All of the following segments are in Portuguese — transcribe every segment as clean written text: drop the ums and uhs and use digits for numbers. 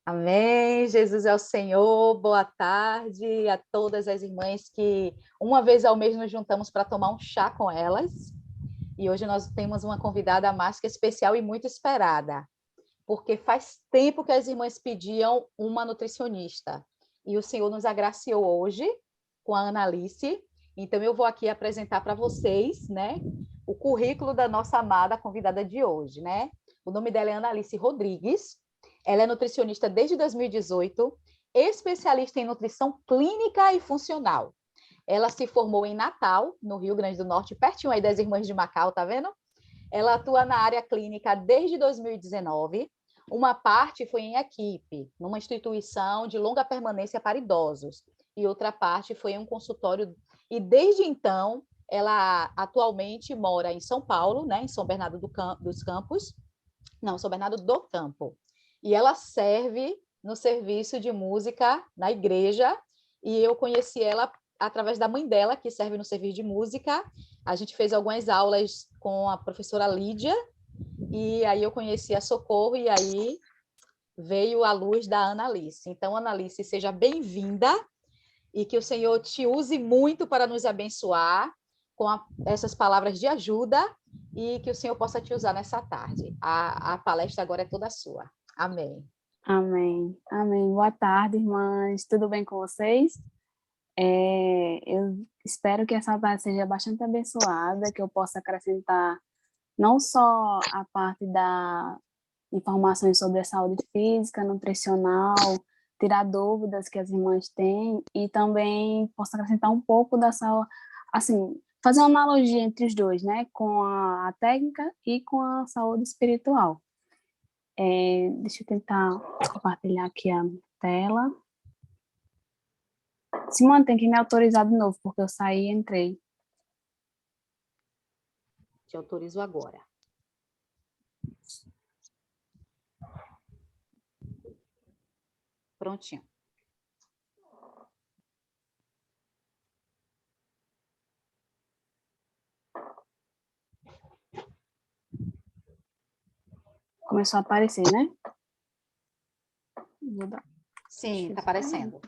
Amém. Jesus é o Senhor. Boa tarde a todas as irmãs que uma vez ao mês nos juntamos para tomar um chá com elas. E hoje nós temos uma convidada mais que especial e muito esperada, porque faz tempo que as irmãs pediam uma nutricionista. E o Senhor nos agraciou hoje com a Analice. Então eu vou aqui apresentar para vocês, né, o currículo da nossa amada convidada de hoje, né? O nome dela é Analice Rodrigues. Ela é nutricionista desde 2018, especialista em nutrição clínica e funcional. Ela se formou em Natal, no Rio Grande do Norte, pertinho aí das Irmãs de Macau, tá vendo? Ela atua na área clínica desde 2019. Uma parte foi em equipe, numa instituição de longa permanência para idosos, e outra parte foi em um consultório. E desde então, ela atualmente mora em São Paulo, né, em São Bernardo dos Campos, não, São Bernardo do Campo. E ela serve no serviço de música na igreja, e eu conheci ela através da mãe dela, que serve no serviço de música. A gente fez algumas aulas com a professora Lídia, e aí eu conheci a Socorro, e aí veio a luz da Analice. Então, Analice, seja bem-vinda, e que o Senhor te use muito para nos abençoar com essas palavras de ajuda, e que o Senhor possa te usar nessa tarde. A palestra agora é toda sua. Amém. Amém. Amém. Boa tarde, irmãs. Tudo bem com vocês? Eu espero que essa tarde seja bastante abençoada, que eu possa acrescentar não só a parte da informações sobre a saúde física, nutricional, tirar dúvidas que as irmãs têm e também possa acrescentar um pouco da saúde, assim, fazer uma analogia entre os dois, né, com a técnica e com a saúde espiritual. Deixa eu tentar compartilhar aqui a tela. Simone, tem que me autorizar de novo, porque eu saí e entrei. Te autorizo agora. Prontinho. Começou a aparecer, né? Vou dar. Sim, está aparecendo.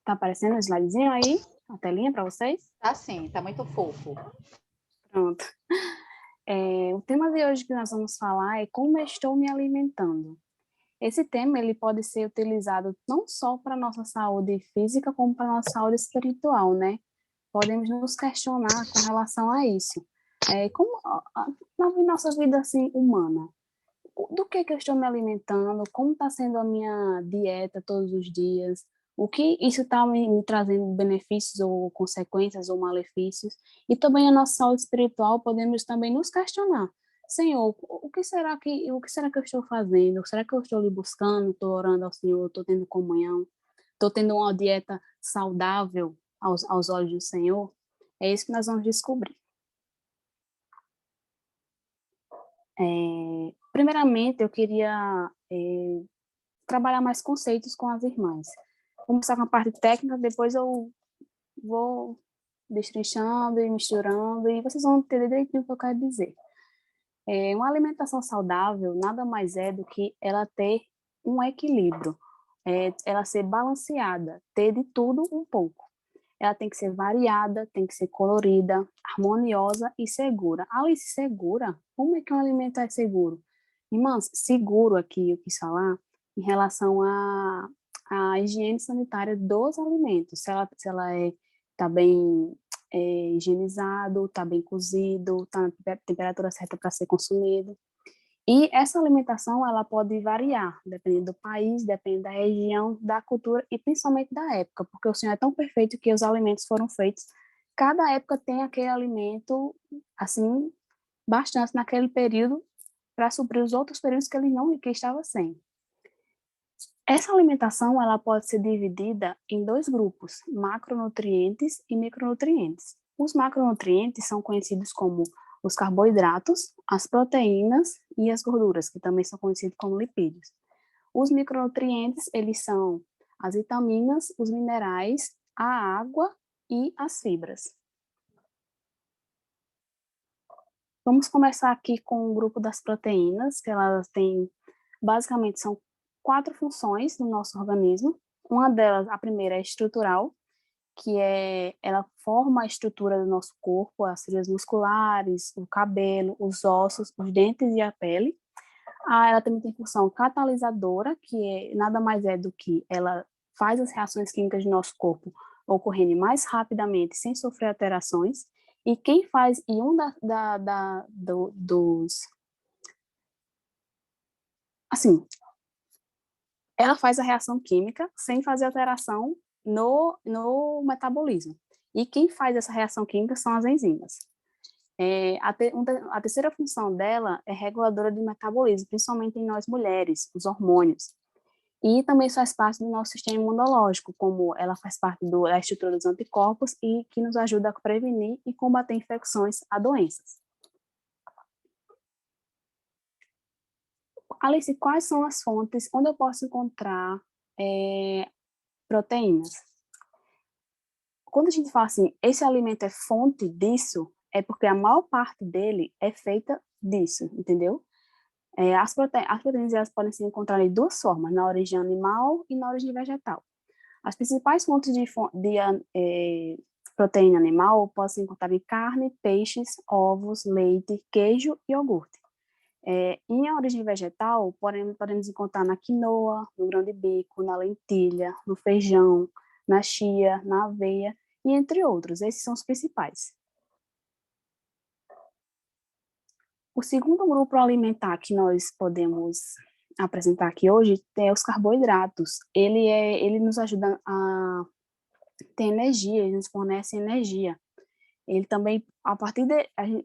Tá aparecendo o slidezinho aí? A telinha para vocês? Tá sim, tá muito fofo. Pronto. O tema de hoje que nós vamos falar é como eu estou me alimentando. Esse tema ele pode ser utilizado não só para a nossa saúde física, como para a nossa saúde espiritual, né? Podemos nos questionar com relação a isso. Como na nossa vida assim, humana, do que eu estou me alimentando, como está sendo a minha dieta todos os dias, o que isso está me trazendo benefícios ou consequências ou malefícios, e também a nossa saúde espiritual, podemos também nos questionar. Senhor, o que será que eu estou fazendo? Será que eu estou lhe buscando, estou orando ao Senhor, estou tendo comunhão, estou tendo uma dieta saudável aos olhos do Senhor? É isso que nós vamos descobrir. Primeiramente, eu queria trabalhar mais conceitos com as irmãs. Vou começar com a parte técnica, depois eu vou destrinchando e misturando, e vocês vão entender direitinho o que eu quero dizer. Uma alimentação saudável nada mais é do que ela ter um equilíbrio, ela ser balanceada, ter de tudo um pouco. Ela tem que ser variada, tem que ser colorida, harmoniosa e segura. Alice, segura? Como é que um alimento é seguro? Irmãs, seguro aqui eu quis falar em relação à higiene sanitária dos alimentos. Se ela tá bem higienizado, está bem cozido, está na temperatura certa para ser consumido. E essa alimentação, ela pode variar, dependendo do país, dependendo da região, da cultura e principalmente da época, porque o Senhor é tão perfeito que os alimentos foram feitos. Cada época tem aquele alimento, assim, bastante naquele período para suprir os outros períodos que ele não que estava sem. Essa alimentação, ela pode ser dividida em dois grupos, macronutrientes e micronutrientes. Os macronutrientes são conhecidos como os carboidratos, as proteínas e as gorduras, que também são conhecidos como lipídios. Os micronutrientes, eles são as vitaminas, os minerais, a água e as fibras. Vamos começar aqui com o grupo das proteínas, que elas têm, basicamente, são 4 funções no nosso organismo. Uma delas, a primeira, é estrutural, que ela forma a estrutura do nosso corpo, as fibras musculares, o cabelo, os ossos, os dentes e a pele. Ela também tem função catalisadora, que nada mais é do que ela faz as reações químicas do nosso corpo ocorrerem mais rapidamente, sem sofrer alterações. E quem faz, e um dos, assim, ela faz a reação química sem fazer alteração no metabolismo. E quem faz essa reação química são as enzimas. A terceira função dela é reguladora de metabolismo, principalmente em nós mulheres, os hormônios. E também faz parte do nosso sistema imunológico, como ela faz parte da estrutura dos anticorpos e que nos ajuda a prevenir e combater infecções a doenças. Alice, quais são as fontes onde eu posso encontrar proteínas? Quando a gente fala assim, esse alimento é fonte disso, é porque a maior parte dele é feita disso, entendeu? As proteínas elas podem ser encontradas de duas formas, na origem animal e na origem vegetal. As principais fontes de proteína animal podem ser encontradas em carne, peixes, ovos, leite, queijo e iogurte. Em origem vegetal, podemos encontrar na quinoa, no grão de bico, na lentilha, no feijão, na chia, na aveia, e entre outros. Esses são os principais. O segundo grupo alimentar que nós podemos apresentar aqui hoje é os carboidratos. Ele nos ajuda a ter energia, ele nos fornece energia. Ele também,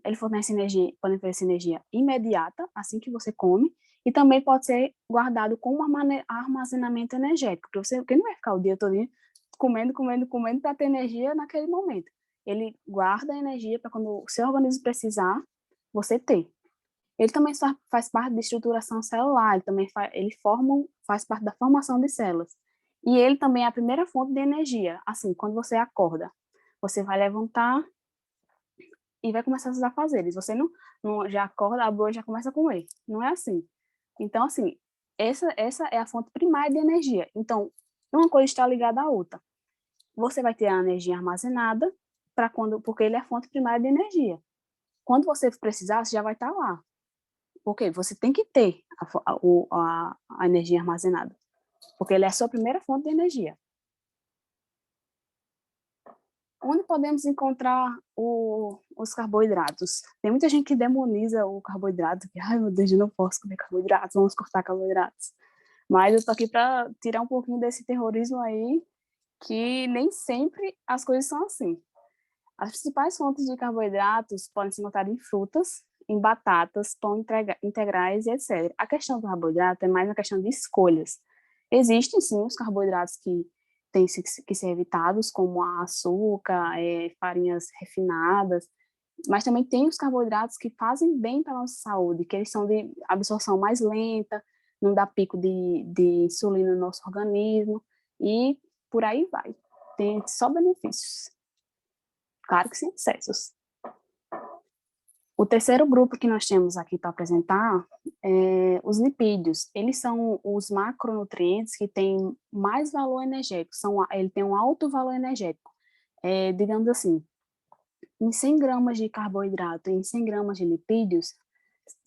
ele fornece energia, pode fornecer energia imediata, assim que você come, e também pode ser guardado como armazenamento energético, porque não vai ficar o dia todo comendo para ter energia naquele momento. Ele guarda a energia para quando o seu organismo precisar, você ter. Ele também faz parte da estruturação celular, ele também faz parte da formação de células. E ele também é a primeira fonte de energia. Assim, quando você acorda, você vai levantar e vai começar seus afazeres. Você não já acorda, abre o olho e já começa a comer. Não é assim. Então, assim, essa é a fonte primária de energia. Então, uma coisa está ligada à outra. Você vai ter a energia armazenada porque ele é a fonte primária de energia. Quando você precisar, você já vai estar lá. Porque você tem que ter a energia armazenada. Porque ele é a sua primeira fonte de energia. Onde podemos encontrar os carboidratos? Tem muita gente que demoniza o carboidrato, que, ai meu Deus, eu não posso comer carboidratos, vamos cortar carboidratos. Mas eu tô aqui para tirar um pouquinho desse terrorismo aí, que nem sempre as coisas são assim. As principais fontes de carboidratos podem ser encontradas em frutas, em batatas, pão integrais e etc. A questão do carboidrato é mais uma questão de escolhas. Existem, sim, os carboidratos que têm que ser evitados, como açúcar, farinhas refinadas, mas também tem os carboidratos que fazem bem para a nossa saúde, que eles são de absorção mais lenta, não dá pico de insulina no nosso organismo, e por aí vai. Tem só benefícios. Claro que sem excessos. O terceiro grupo que nós temos aqui para apresentar é os lipídios. Eles são os macronutrientes que têm mais valor energético, ele tem um alto valor energético. Digamos assim, em 100 gramas de carboidrato e em 100 gramas de lipídios,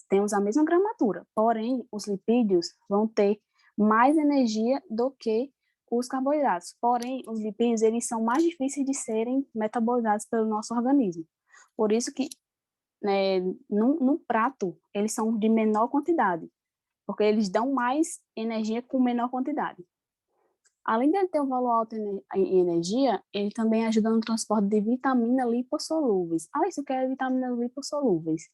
temos a mesma gramatura, porém, os lipídios vão ter mais energia do que os carboidratos. Porém, os lipídios, eles são mais difíceis de serem metabolizados pelo nosso organismo. Por isso que, né, num prato, eles são de menor quantidade, porque eles dão mais energia com menor quantidade. Além de ele ter um valor alto em energia, ele também ajuda no transporte de vitaminas lipossolúveis. Isso que é vitaminas lipossolúveis.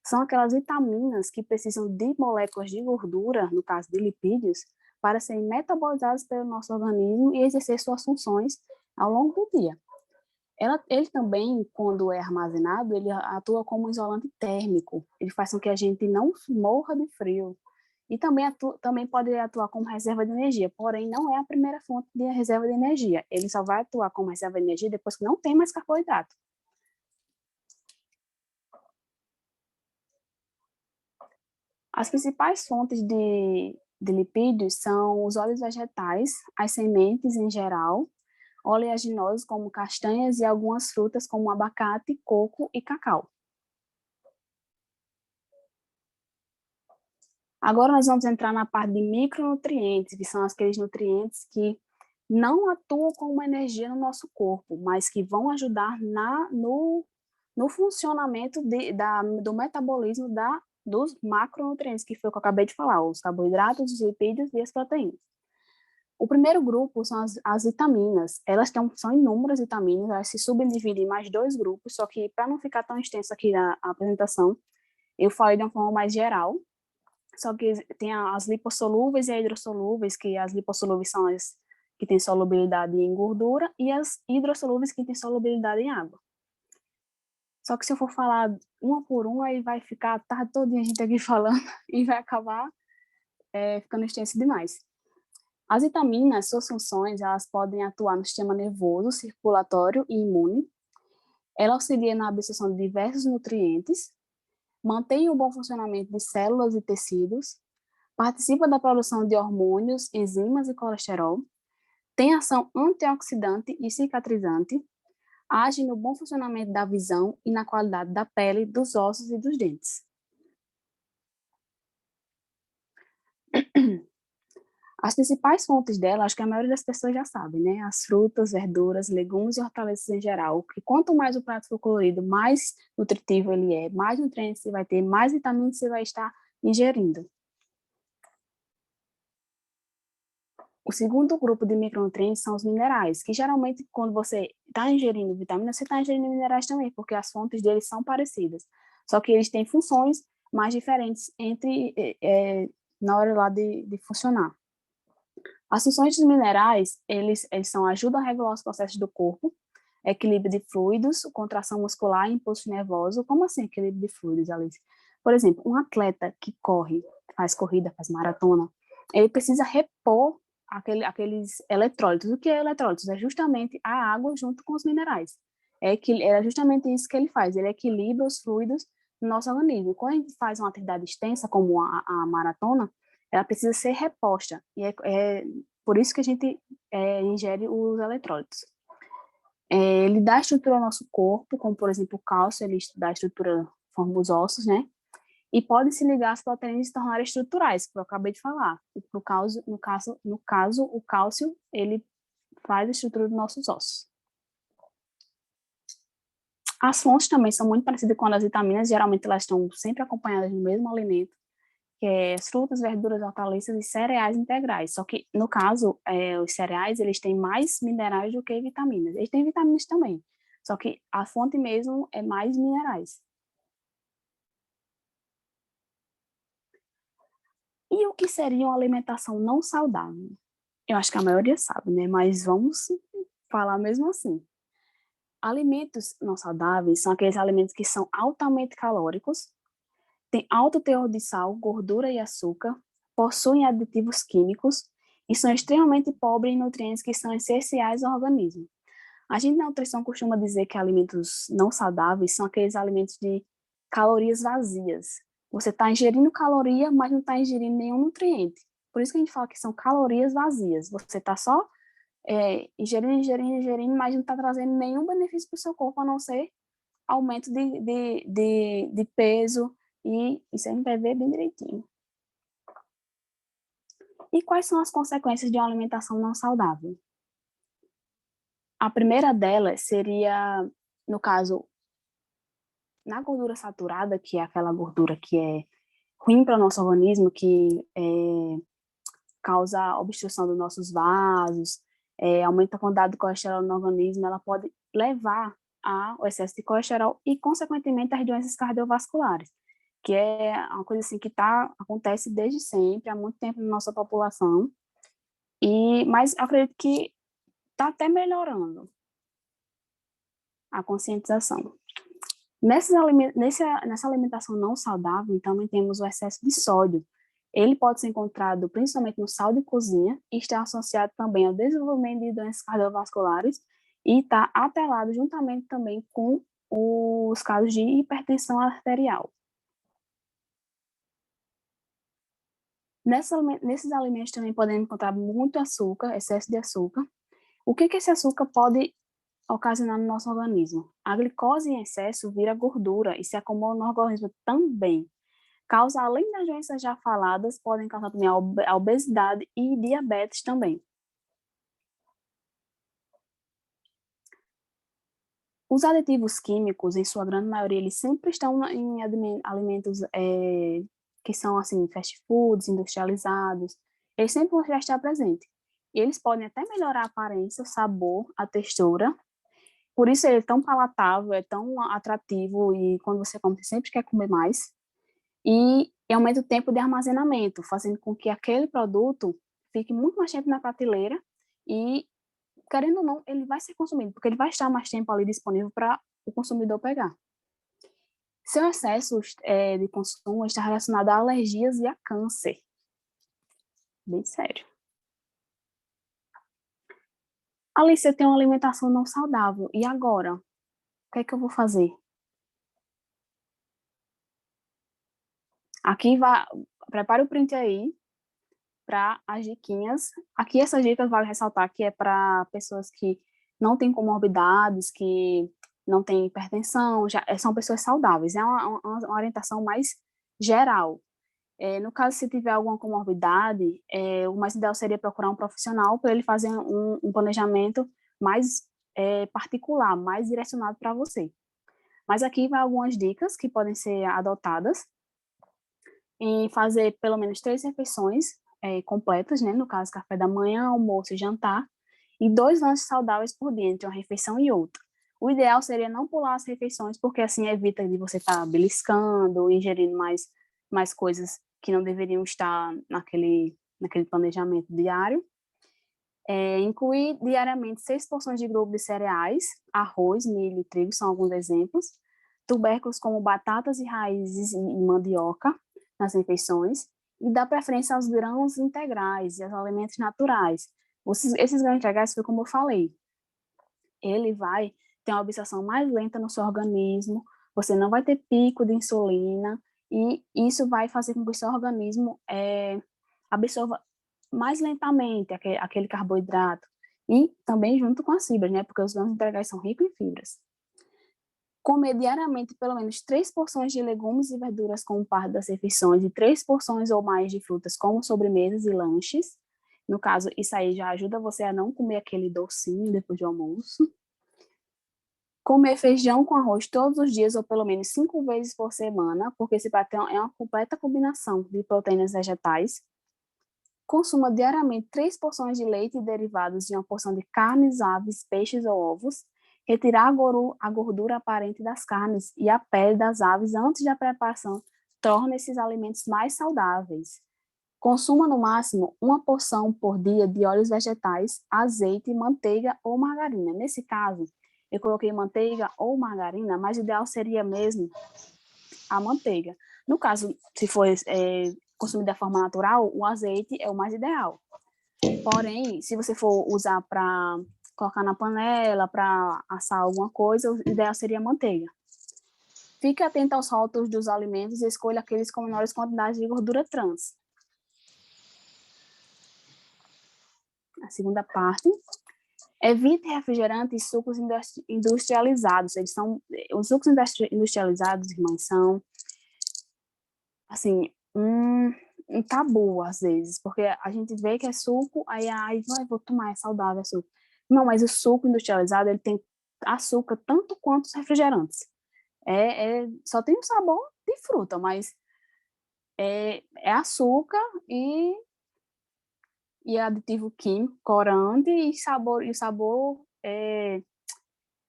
São aquelas vitaminas que precisam de moléculas de gordura, no caso de lipídios, para serem metabolizadas pelo nosso organismo e exercer suas funções ao longo do dia. Ele também, quando é armazenado, ele atua como isolante térmico. Ele faz com que a gente não morra de frio. E também pode atuar como reserva de energia, porém não é a primeira fonte de reserva de energia. Ele só vai atuar como reserva de energia depois que não tem mais carboidrato. As principais fontes de lipídios são os óleos vegetais, as sementes em geral, oleaginosos como castanhas e algumas frutas como abacate, coco e cacau. Agora nós vamos entrar na parte de micronutrientes, que são aqueles nutrientes que não atuam como energia no nosso corpo, mas que vão ajudar no funcionamento do metabolismo dos macronutrientes, que foi o que eu acabei de falar, os carboidratos, os lipídios e as proteínas. O primeiro grupo são as vitaminas. São inúmeras vitaminas, elas se subdividem em mais 2 grupos, só que para não ficar tão extenso aqui a apresentação, eu falei de uma forma mais geral. Só que tem as lipossolúveis e as hidrossolúveis, que as lipossolúveis são as que têm solubilidade em gordura e as hidrossolúveis que têm solubilidade em água. Só que se eu for falar uma por uma, aí vai ficar a tarde toda a gente aqui falando e vai acabar ficando extenso demais. As vitaminas, suas funções, elas podem atuar no sistema nervoso, circulatório e imune. Ela auxilia na absorção de diversos nutrientes, mantém o bom funcionamento de células e tecidos, participa da produção de hormônios, enzimas e colesterol, tem ação antioxidante e cicatrizante, age no bom funcionamento da visão e na qualidade da pele, dos ossos e dos dentes. As principais fontes dela, acho que a maioria das pessoas já sabe, né? As frutas, verduras, legumes e hortaliças em geral, que quanto mais o prato for colorido, mais nutritivo ele é, mais nutrientes você vai ter, mais vitaminas você vai estar ingerindo. O segundo grupo de micronutrientes são os minerais, que geralmente quando você está ingerindo vitaminas, você está ingerindo minerais também, porque as fontes deles são parecidas. Só que eles têm funções mais diferentes na hora lá de funcionar. As funções dos minerais, eles ajudam a regular os processos do corpo, equilíbrio de fluidos, contração muscular e impulso nervoso. Como assim equilíbrio de fluidos, Alice? Por exemplo, um atleta que corre, faz corrida, faz maratona, ele precisa repor aqueles eletrólitos. O que é eletrólitos? É justamente a água junto com os minerais. É justamente isso que ele faz, ele equilibra os fluidos no nosso organismo. Quando a gente faz uma atividade extensa, como a maratona, ela precisa ser reposta, e é por isso que a gente ingere os eletrólitos. Ele dá estrutura ao nosso corpo, como, por exemplo, o cálcio, ele dá estrutura, forma os ossos, né? E pode se ligar às proteínas e se tornar estruturais, que eu acabei de falar. No caso, o cálcio, ele faz a estrutura dos nossos ossos. As fontes também são muito parecidas com as vitaminas, geralmente elas estão sempre acompanhadas no mesmo alimento, que é frutas, verduras, hortaliças e cereais integrais. Só que, no caso, os cereais, eles têm mais minerais do que vitaminas. Eles têm vitaminas também, só que a fonte mesmo é mais minerais. E o que seria uma alimentação não saudável? Eu acho que a maioria sabe, né? Mas vamos falar mesmo assim. Alimentos não saudáveis são aqueles alimentos que são altamente calóricos, têm alto teor de sal, gordura e açúcar, possuem aditivos químicos e são extremamente pobres em nutrientes que são essenciais ao organismo. A gente na nutrição costuma dizer que alimentos não saudáveis são aqueles alimentos de calorias vazias. Você está ingerindo caloria, mas não está ingerindo nenhum nutriente. Por isso que a gente fala que são calorias vazias. Você está só ingerindo, mas não está trazendo nenhum benefício para o seu corpo, a não ser aumento de peso, e isso a gente vai ver bem direitinho. E quais são as consequências de uma alimentação não saudável? A primeira delas seria, no caso, na gordura saturada, que é aquela gordura que é ruim para o nosso organismo, que causa obstrução dos nossos vasos, aumenta a quantidade de colesterol no organismo, ela pode levar ao excesso de colesterol e, consequentemente, às doenças cardiovasculares, que é uma coisa assim que acontece desde sempre, há muito tempo na nossa população, mas acredito que está até melhorando a conscientização. Nessa alimentação não saudável, também temos o excesso de sódio. Ele pode ser encontrado principalmente no sal de cozinha e está associado também ao desenvolvimento de doenças cardiovasculares e está atrelado juntamente também com os casos de hipertensão arterial. Nesses alimentos também podemos encontrar muito açúcar, excesso de açúcar. O que esse açúcar pode ocasionar no nosso organismo? A glicose em excesso vira gordura e se acumula no organismo também. Causa, além das doenças já faladas, podem causar também a obesidade e diabetes também. Os aditivos químicos, em sua grande maioria, eles sempre estão em alimentos que são, assim, fast foods, industrializados. Eles sempre vão já estar presentes. E eles podem até melhorar a aparência, o sabor, a textura. Por isso ele é tão palatável, é tão atrativo e quando você come, você sempre quer comer mais. E aumenta o tempo de armazenamento, fazendo com que aquele produto fique muito mais tempo na prateleira e, querendo ou não, ele vai ser consumido, porque ele vai estar mais tempo ali disponível para o consumidor pegar. Seu excesso de consumo está relacionado a alergias e a câncer. Bem sério. Alice, eu tenho uma alimentação não saudável. E agora? O que é que eu vou fazer? Aqui vai, prepare o print aí para as diquinhas. Aqui essas dicas vale ressaltar que é para pessoas que não têm comorbidades, que não têm hipertensão, são pessoas saudáveis. É uma orientação mais geral. No caso, se tiver alguma comorbidade, o mais ideal seria procurar um profissional para ele fazer um planejamento mais particular, mais direcionado para você. Mas aqui vai algumas dicas que podem ser adotadas em fazer pelo menos 3 refeições completas, né? No caso, café da manhã, almoço e jantar, e 2 lanches saudáveis por dia, entre uma refeição e outra. O ideal seria não pular as refeições, porque assim evita de você estar beliscando, ingerindo mais coisas que não deveriam estar naquele planejamento diário. Incluir diariamente 6 porções de grupo de cereais, arroz, milho e trigo são alguns exemplos. Tubérculos como batatas e raízes e mandioca nas refeições. E dar preferência aos grãos integrais e aos alimentos naturais. Esses grãos integrais foi como eu falei. Ele vai ter uma absorção mais lenta no seu organismo, você não vai ter pico de insulina, e isso vai fazer com que o seu organismo absorva mais lentamente aquele carboidrato, e também junto com as fibras, né? Porque os grãos integrais são ricos em fibras. Comer diariamente pelo menos 3 porções de legumes e verduras como parte das refeições e 3 porções ou mais de frutas como sobremesas e lanches. No caso, isso aí já ajuda você a não comer aquele docinho depois do almoço. Comer feijão com arroz todos os dias ou pelo menos 5 vezes por semana, porque esse prato é uma completa combinação de proteínas vegetais. Consuma diariamente 3 porções de leite e derivados de uma porção de carnes, aves, peixes ou ovos. Retirar a gordura aparente das carnes e a pele das aves antes da preparação torna esses alimentos mais saudáveis. Consuma no máximo 1 porção por dia de óleos vegetais, azeite, manteiga ou margarina. Nesse caso, eu coloquei manteiga ou margarina, mas o ideal seria mesmo a manteiga. No caso, se for consumir da forma natural, o azeite é o mais ideal. Porém, se você for usar para colocar na panela, para assar alguma coisa, o ideal seria a manteiga. Fique atento aos rótulos dos alimentos e escolha aqueles com menores quantidades de gordura trans. A segunda parte. Evite refrigerantes e sucos industrializados. Os sucos industrializados, irmãs, são assim, um tabu às vezes, porque a gente vê que é suco, aí vou tomar, é saudável, é suco. Não, mas o suco industrializado, ele tem açúcar tanto quanto os refrigerantes. Só tem um sabor de fruta, mas é açúcar e aditivo químico, corante e o sabor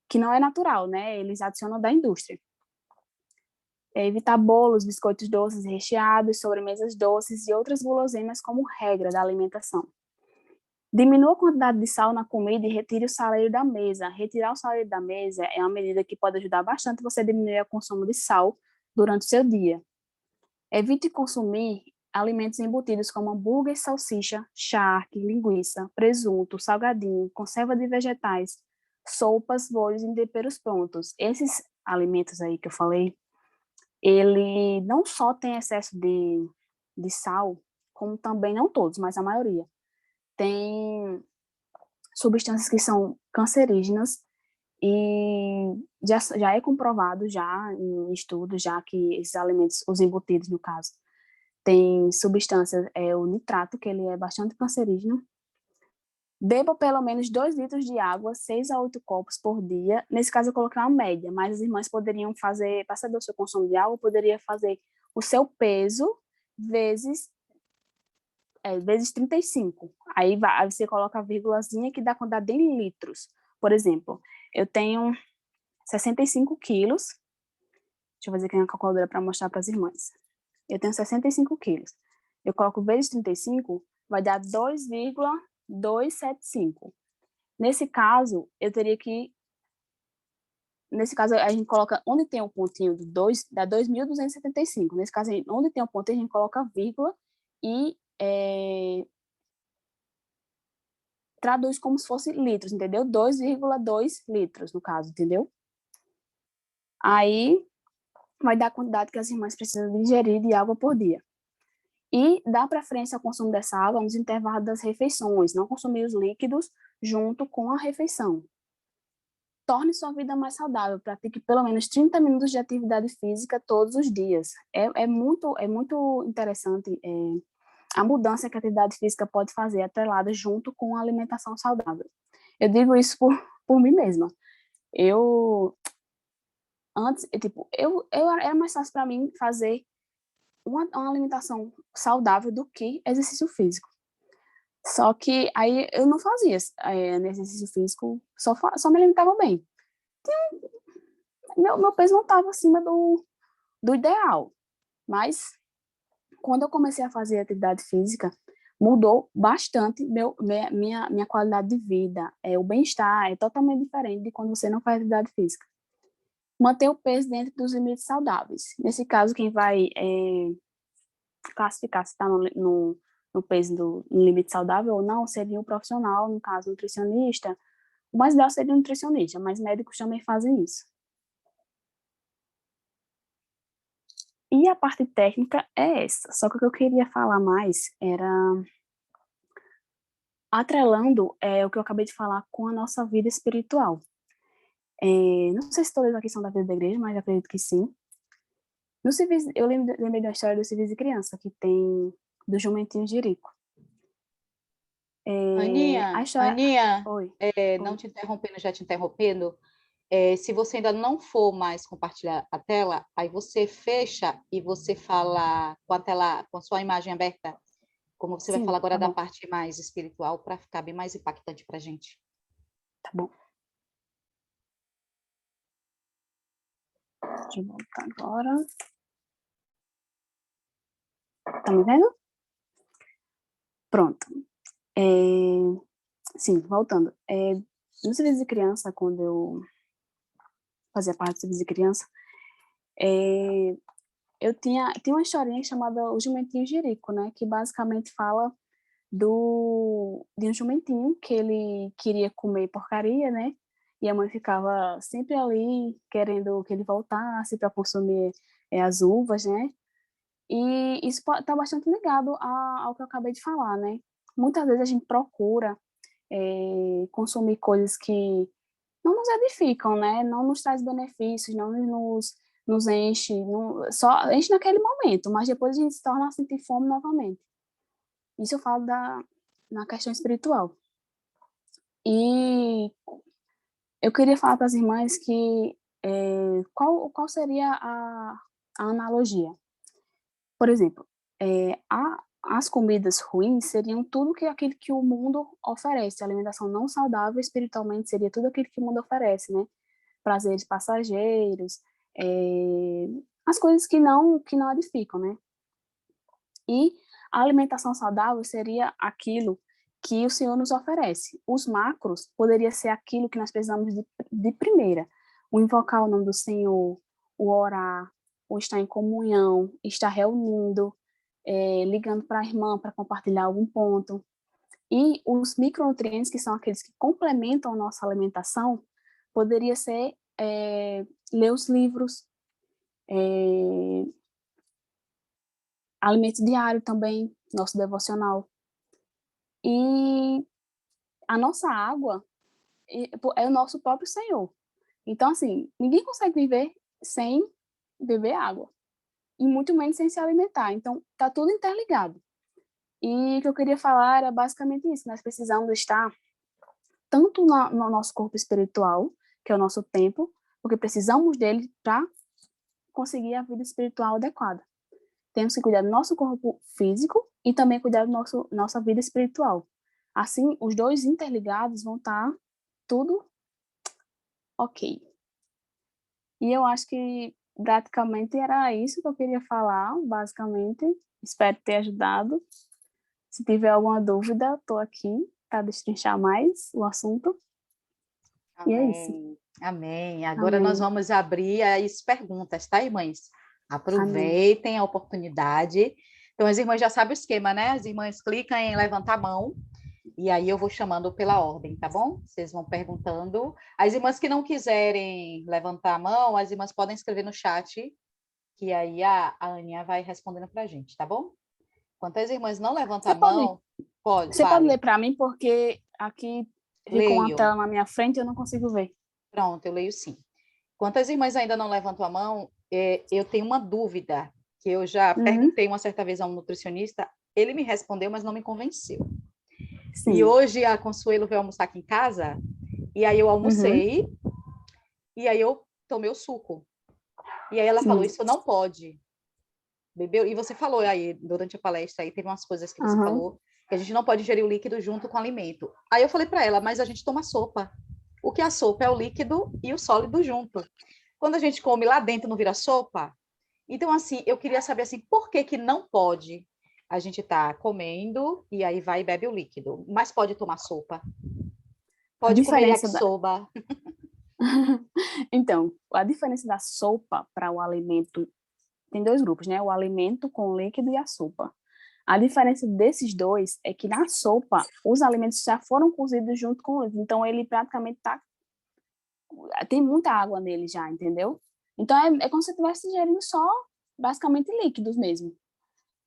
que não é natural, né? Eles adicionam da indústria. Evitar bolos, biscoitos doces e recheados, sobremesas doces e outras guloseimas como regra da alimentação. Diminua a quantidade de sal na comida e retire o saleiro da mesa. Retirar o saleiro da mesa é uma medida que pode ajudar bastante você a diminuir o consumo de sal durante o seu dia. Evite consumir alimentos embutidos como hambúrguer, salsicha, charque, linguiça, presunto, salgadinho, conserva de vegetais, sopas, bolhos e temperos prontos. Esses alimentos aí que eu falei, ele não só tem excesso de sal, como também não todos, mas a maioria, tem substâncias que são cancerígenas e já é comprovado já em estudos, já que esses alimentos, os embutidos no caso, tem substâncias, o nitrato, que ele é bastante cancerígeno. Beba pelo menos 2 litros de água, 6 a 8 copos por dia. Nesse caso, eu coloquei uma média, mas as irmãs poderiam fazer, para saber o seu consumo de água, poderia fazer o seu peso vezes 35. Aí você coloca a vírgulazinha que dá a quantidade em litros. Por exemplo, eu tenho 65 quilos. Deixa eu fazer aqui uma calculadora para mostrar para as irmãs. Eu tenho 65 quilos. Eu coloco vezes 35, vai dar 2,275. Nesse caso, eu teria que... Nesse caso, a gente coloca onde tem o pontinho do 2, dá 2.275. Nesse caso, onde tem o pontinho, a gente coloca vírgula e traduz como se fosse litros, entendeu? 2,2 litros, no caso, entendeu? Aí, vai dar a quantidade que as irmãs precisam ingerir de água por dia. E dá preferência ao consumo dessa água nos intervalos das refeições, não consumir os líquidos junto com a refeição. Torne sua vida mais saudável, pratique pelo menos 30 minutos de atividade física todos os dias. É muito interessante a mudança que a atividade física pode fazer atrelada junto com a alimentação saudável. Eu digo isso por mim mesma. Era mais fácil para mim fazer uma alimentação saudável do que exercício físico. Só que aí eu não fazia no exercício físico, só me alimentava bem. Meu peso não estava acima do ideal, mas quando eu comecei a fazer atividade física, mudou bastante minha qualidade de vida. O bem-estar é totalmente diferente de quando você não faz atividade física. Manter o peso dentro dos limites saudáveis. Nesse caso, quem vai classificar se está no peso no limite saudável ou não seria um profissional, no caso, nutricionista. O mais ideal seria um nutricionista, mas médicos também fazem isso. E a parte técnica é essa. Só que o que eu queria falar mais era atrelando o que eu acabei de falar com a nossa vida espiritual. Não sei se todos aqui são da vida da igreja, mas acredito que sim. No serviço, eu lembrei da história do serviço de criança, que tem do jumentinho Jerico. Aninha, Oi. não te interrompendo, já te interrompendo, se você ainda não for mais compartilhar a tela, aí você fecha e você fala com a tela, com a sua imagem aberta, como você vai Sim, falar agora tá da bom. parte mais espiritual, para ficar bem mais impactante para a gente. Tá bom. Deixa eu voltar agora. Tá me vendo? Pronto. Sim, voltando. No serviço de criança, quando eu fazia parte do serviço de criança, eu tinha uma historinha chamada O Jumentinho Jerico, né? Que basicamente fala de um jumentinho que ele queria comer porcaria, né? E a mãe ficava sempre ali querendo que ele voltasse para consumir as uvas, né? E isso está bastante ligado ao que eu acabei de falar, né? Muitas vezes a gente procura consumir coisas que não nos edificam, né? Não nos traz benefícios, não nos enche, só enche naquele momento, mas depois a gente se torna a sentir fome novamente. Isso eu falo na questão espiritual. E eu queria falar para as irmãs que qual seria a analogia? Por exemplo, as comidas ruins seriam tudo aquilo que o mundo oferece. A alimentação não saudável espiritualmente seria tudo aquilo que o mundo oferece, né? Prazeres passageiros, as coisas que não edificam, né? E a alimentação saudável seria aquilo que o Senhor nos oferece. Os macros poderia ser aquilo que nós precisamos de primeira. O invocar o nome do Senhor, o orar, o estar em comunhão, estar reunindo, ligando para a irmã para compartilhar algum ponto. E os micronutrientes, que são aqueles que complementam a nossa alimentação, poderia ser ler os livros, alimento diário também, nosso devocional. E a nossa água é o nosso próprio Senhor. Então, assim, ninguém consegue viver sem beber água, e muito menos sem se alimentar. Então, tá tudo interligado. E o que eu queria falar era basicamente isso. Nós precisamos estar tanto no nosso corpo espiritual, que é o nosso templo, porque precisamos dele para conseguir a vida espiritual adequada. Temos que cuidar do nosso corpo físico e também cuidar da nossa vida espiritual. Assim, os dois interligados vão estar tudo ok. E eu acho que praticamente era isso que eu queria falar, basicamente. Espero ter ajudado. Se tiver alguma dúvida, estou aqui para destrinchar mais o assunto. E é isso. Amém. Amém. Agora nós Amém. vamos abrir as perguntas, tá, irmãs? Amém. Aproveitem a oportunidade. Então, as irmãs já sabem o esquema, né? As irmãs clicam em levantar a mão e aí eu vou chamando pela ordem, tá bom? Vocês vão perguntando. As irmãs que não quiserem levantar a mão, as irmãs podem escrever no chat, que aí a Aninha vai respondendo para a gente, tá bom? Enquanto as irmãs não levantam Você a pode, mão, pode, você pode fale. ler para mim, porque aqui ficou uma Leio. tela na minha frente e eu não consigo ver. Pronto, eu leio sim. Enquanto as irmãs ainda não levantam a mão, eu tenho uma dúvida, que eu já Uhum, perguntei uma certa vez a um nutricionista, ele me respondeu, mas não me convenceu. E sim. hoje a Consuelo veio almoçar aqui em casa, e aí eu Uhum, almocei, e aí eu tomei o suco. E aí ela falou, sim. isso não pode. Bebeu, e você falou aí, durante a palestra, aí teve umas coisas que você Uhum. falou, que a gente não pode ingerir o líquido junto com o alimento. Aí eu falei para ela, mas a gente toma sopa. O que é a sopa é o líquido e o sólido junto. Quando a gente come lá dentro, não vira sopa? Então, assim, eu queria saber, assim, por que que não pode a gente tá comendo e aí vai e bebe o líquido, mas pode tomar sopa, A pode comer diferença da... yakisoba. Então, a diferença da sopa para o alimento tem dois grupos, né? O alimento com líquido e a sopa. A diferença desses dois é que na sopa, os alimentos já foram cozidos junto com o líquido. Então, ele praticamente tem muita água nele já, entendeu? Então, é como se você estivesse ingerindo só, basicamente, líquidos mesmo.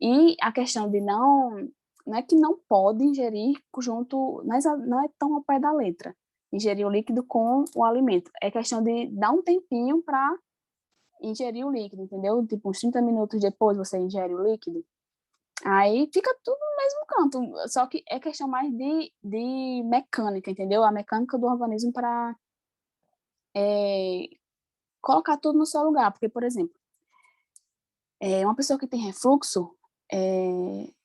E a questão de não é que não pode ingerir junto, não é tão ao pé da letra, ingerir o líquido com o alimento. É questão de dar um tempinho para ingerir o líquido, entendeu? Tipo, uns 30 minutos depois você ingere o líquido. Aí fica tudo no mesmo canto, só que é questão mais de mecânica, entendeu? A mecânica do organismo para colocar tudo no seu lugar. Porque, por exemplo, uma pessoa que tem refluxo,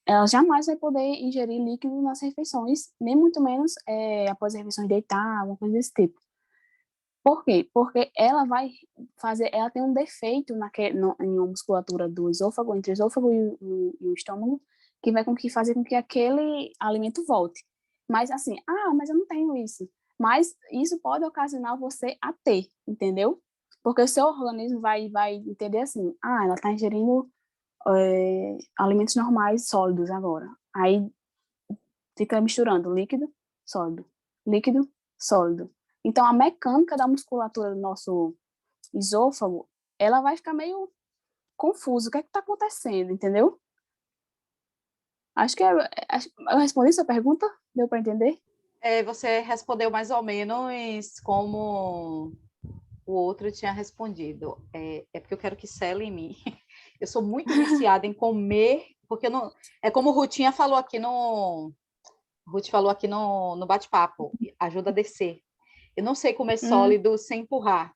ela jamais vai poder ingerir líquido nas refeições, nem muito menos após as refeições deitar, alguma coisa desse tipo. Por quê? Porque ela tem um defeito em uma musculatura do esôfago, entre o esôfago e o estômago, que vai fazer com que aquele alimento volte. Mas assim, mas eu não tenho isso. Mas isso pode ocasionar você a ter, entendeu? Porque o seu organismo vai entender assim, ela está ingerindo alimentos normais, sólidos agora. Aí fica misturando líquido, sólido. Então, a mecânica da musculatura do nosso esôfago, ela vai ficar meio confusa. O que é que está acontecendo, entendeu? Acho que eu respondi sua pergunta, deu para entender? Você respondeu mais ou menos como o outro tinha respondido. É porque eu quero que cele em mim. Eu sou muito viciada em comer, porque não, é como o Rutinha falou aqui Ruth falou aqui no bate-papo, ajuda a descer. Eu não sei comer Hum, sólido sem empurrar.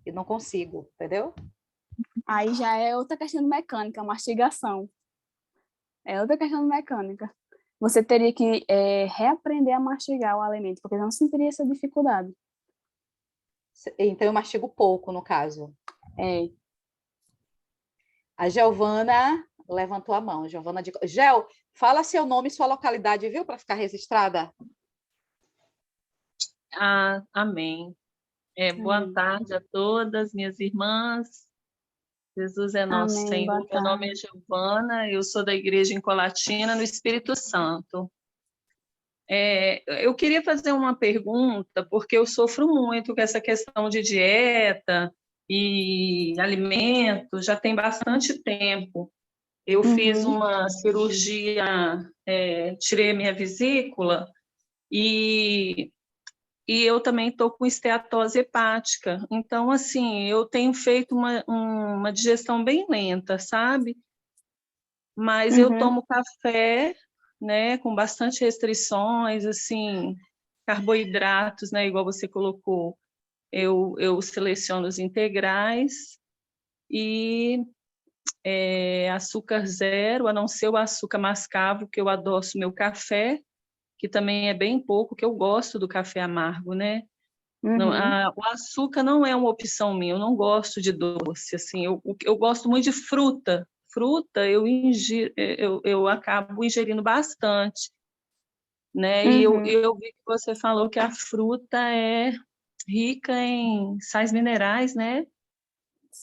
Eu não consigo, entendeu? Aí já é outra questão de mecânica, mastigação. É outra questão de mecânica. Você teria que reaprender a mastigar o alimento, porque não sentiria essa dificuldade. Então eu mastigo pouco, no caso. É, A Giovana levantou a mão. Giovana de... Gel, fala seu nome e sua localidade, viu? Para ficar registrada. Amém. Boa amém. tarde a todas, minhas irmãs. Jesus é nosso Amém, boa Senhor. Meu nome é tarde. Giovana, eu sou da Igreja em Colatina, no Espírito Santo. Eu queria fazer uma pergunta, porque eu sofro muito com essa questão de dieta e alimento, já tem bastante tempo. Eu fiz Uhum. uma cirurgia, tirei a minha vesícula e, e eu também estou com esteatose hepática. Então, assim, eu tenho feito uma digestão bem lenta, sabe? Mas eu Uhum. tomo café, né, com bastante restrições, assim, carboidratos, né, igual você colocou. Eu seleciono os integrais e açúcar zero, a não ser o açúcar mascavo, que eu adoço meu café, que também é bem pouco, que eu gosto do café amargo, né? Não, Uhum. o açúcar não é uma opção minha, eu não gosto de doce, assim, eu gosto muito de fruta. Fruta eu acabo ingerindo bastante, né? E Uhum. eu vi que você falou que a fruta é rica em sais minerais, né?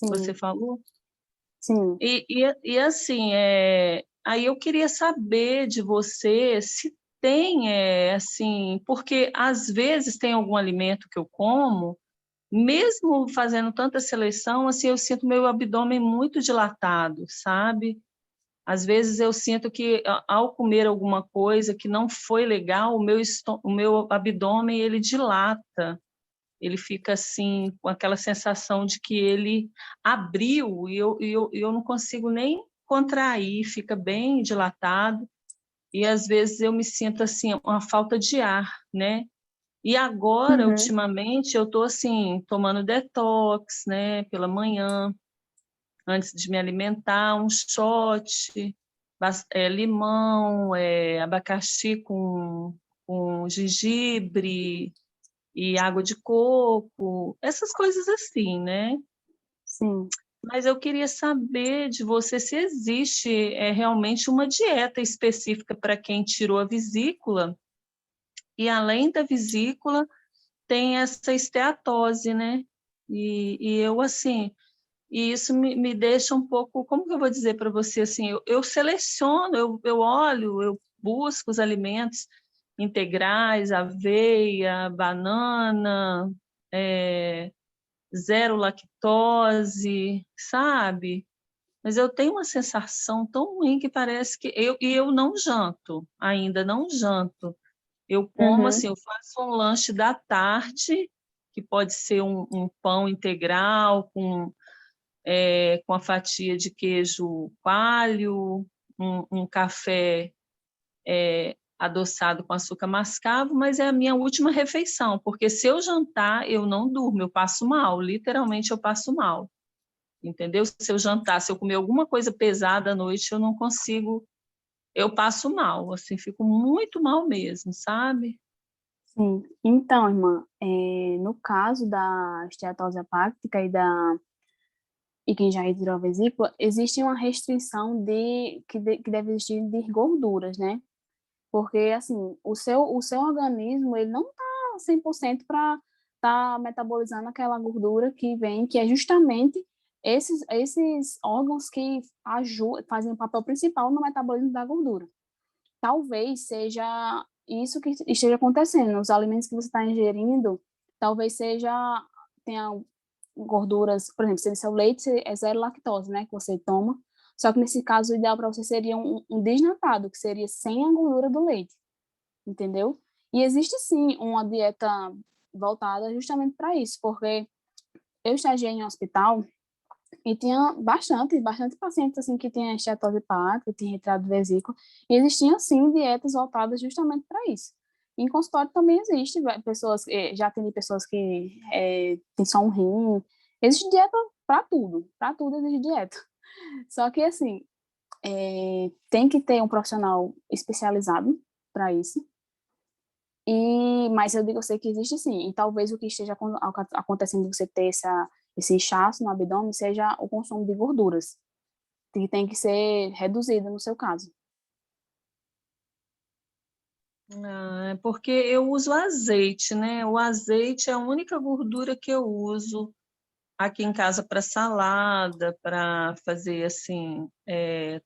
Você Sim, falou? sim. E assim, aí eu queria saber de você se tem, assim, porque às vezes tem algum alimento que eu como, mesmo fazendo tanta seleção, assim, eu sinto meu abdômen muito dilatado, sabe? Às vezes eu sinto que ao comer alguma coisa que não foi legal, o meu abdômen ele dilata, ele fica assim com aquela sensação de que ele abriu e eu não consigo nem contrair, fica bem dilatado e às vezes eu me sinto assim uma falta de ar, né? E agora, Uhum. ultimamente, eu estou assim tomando detox, né, pela manhã, antes de me alimentar, um shot, limão, abacaxi com gengibre e água de coco, essas coisas assim, né? Sim. Mas eu queria saber de você se existe realmente uma dieta específica para quem tirou a vesícula, e além da vesícula, tem essa esteatose, né? E eu, assim, e isso me deixa um pouco, como que eu vou dizer para você, assim, eu seleciono, eu olho, eu busco os alimentos integrais, aveia, banana, zero lactose, sabe? Mas eu tenho uma sensação tão ruim que parece que eu não janto, ainda não janto. Eu como Uhum. assim, eu faço um lanche da tarde, que pode ser um pão integral com a fatia de queijo coalho, um café adoçado com açúcar mascavo, mas é a minha última refeição, porque se eu jantar, eu não durmo, eu passo mal, literalmente eu passo mal, entendeu? Se eu jantar, se eu comer alguma coisa pesada à noite, eu não consigo, eu passo mal, assim, fico muito mal mesmo, sabe? Sim. Então, irmã, no caso da esteatose hepática e quem já retirou a vesícula, existe uma restrição que deve existir de gorduras, né? Porque, assim, o seu organismo, ele não tá 100% para tá metabolizando aquela gordura que vem, que é justamente esses órgãos que fazem o papel principal no metabolismo da gordura. Talvez seja isso que esteja acontecendo. Os alimentos que você está ingerindo, talvez tenha gorduras, por exemplo, se seu leite é zero lactose, né, que você toma. Só que nesse caso, o ideal para você seria um desnatado, que seria sem a gordura do leite, entendeu? E existe sim uma dieta voltada justamente para isso, porque eu estagiei em um hospital e tinha bastante pacientes assim que tinham esteatose hepática, tinha retirado de vesícula, e existiam sim dietas voltadas justamente para isso. Em consultório também existe pessoas, já atendi pessoas que têm só um rim, existe dieta para tudo existe dieta. Só que assim, tem que ter um profissional especializado para isso. Mas eu digo a você que existe sim, e talvez o que esteja acontecendo de você ter esse inchaço no abdômen seja o consumo de gorduras, que tem que ser reduzido no seu caso. Porque eu uso azeite, né? O azeite é a única gordura que eu uso aqui em casa para salada, para fazer assim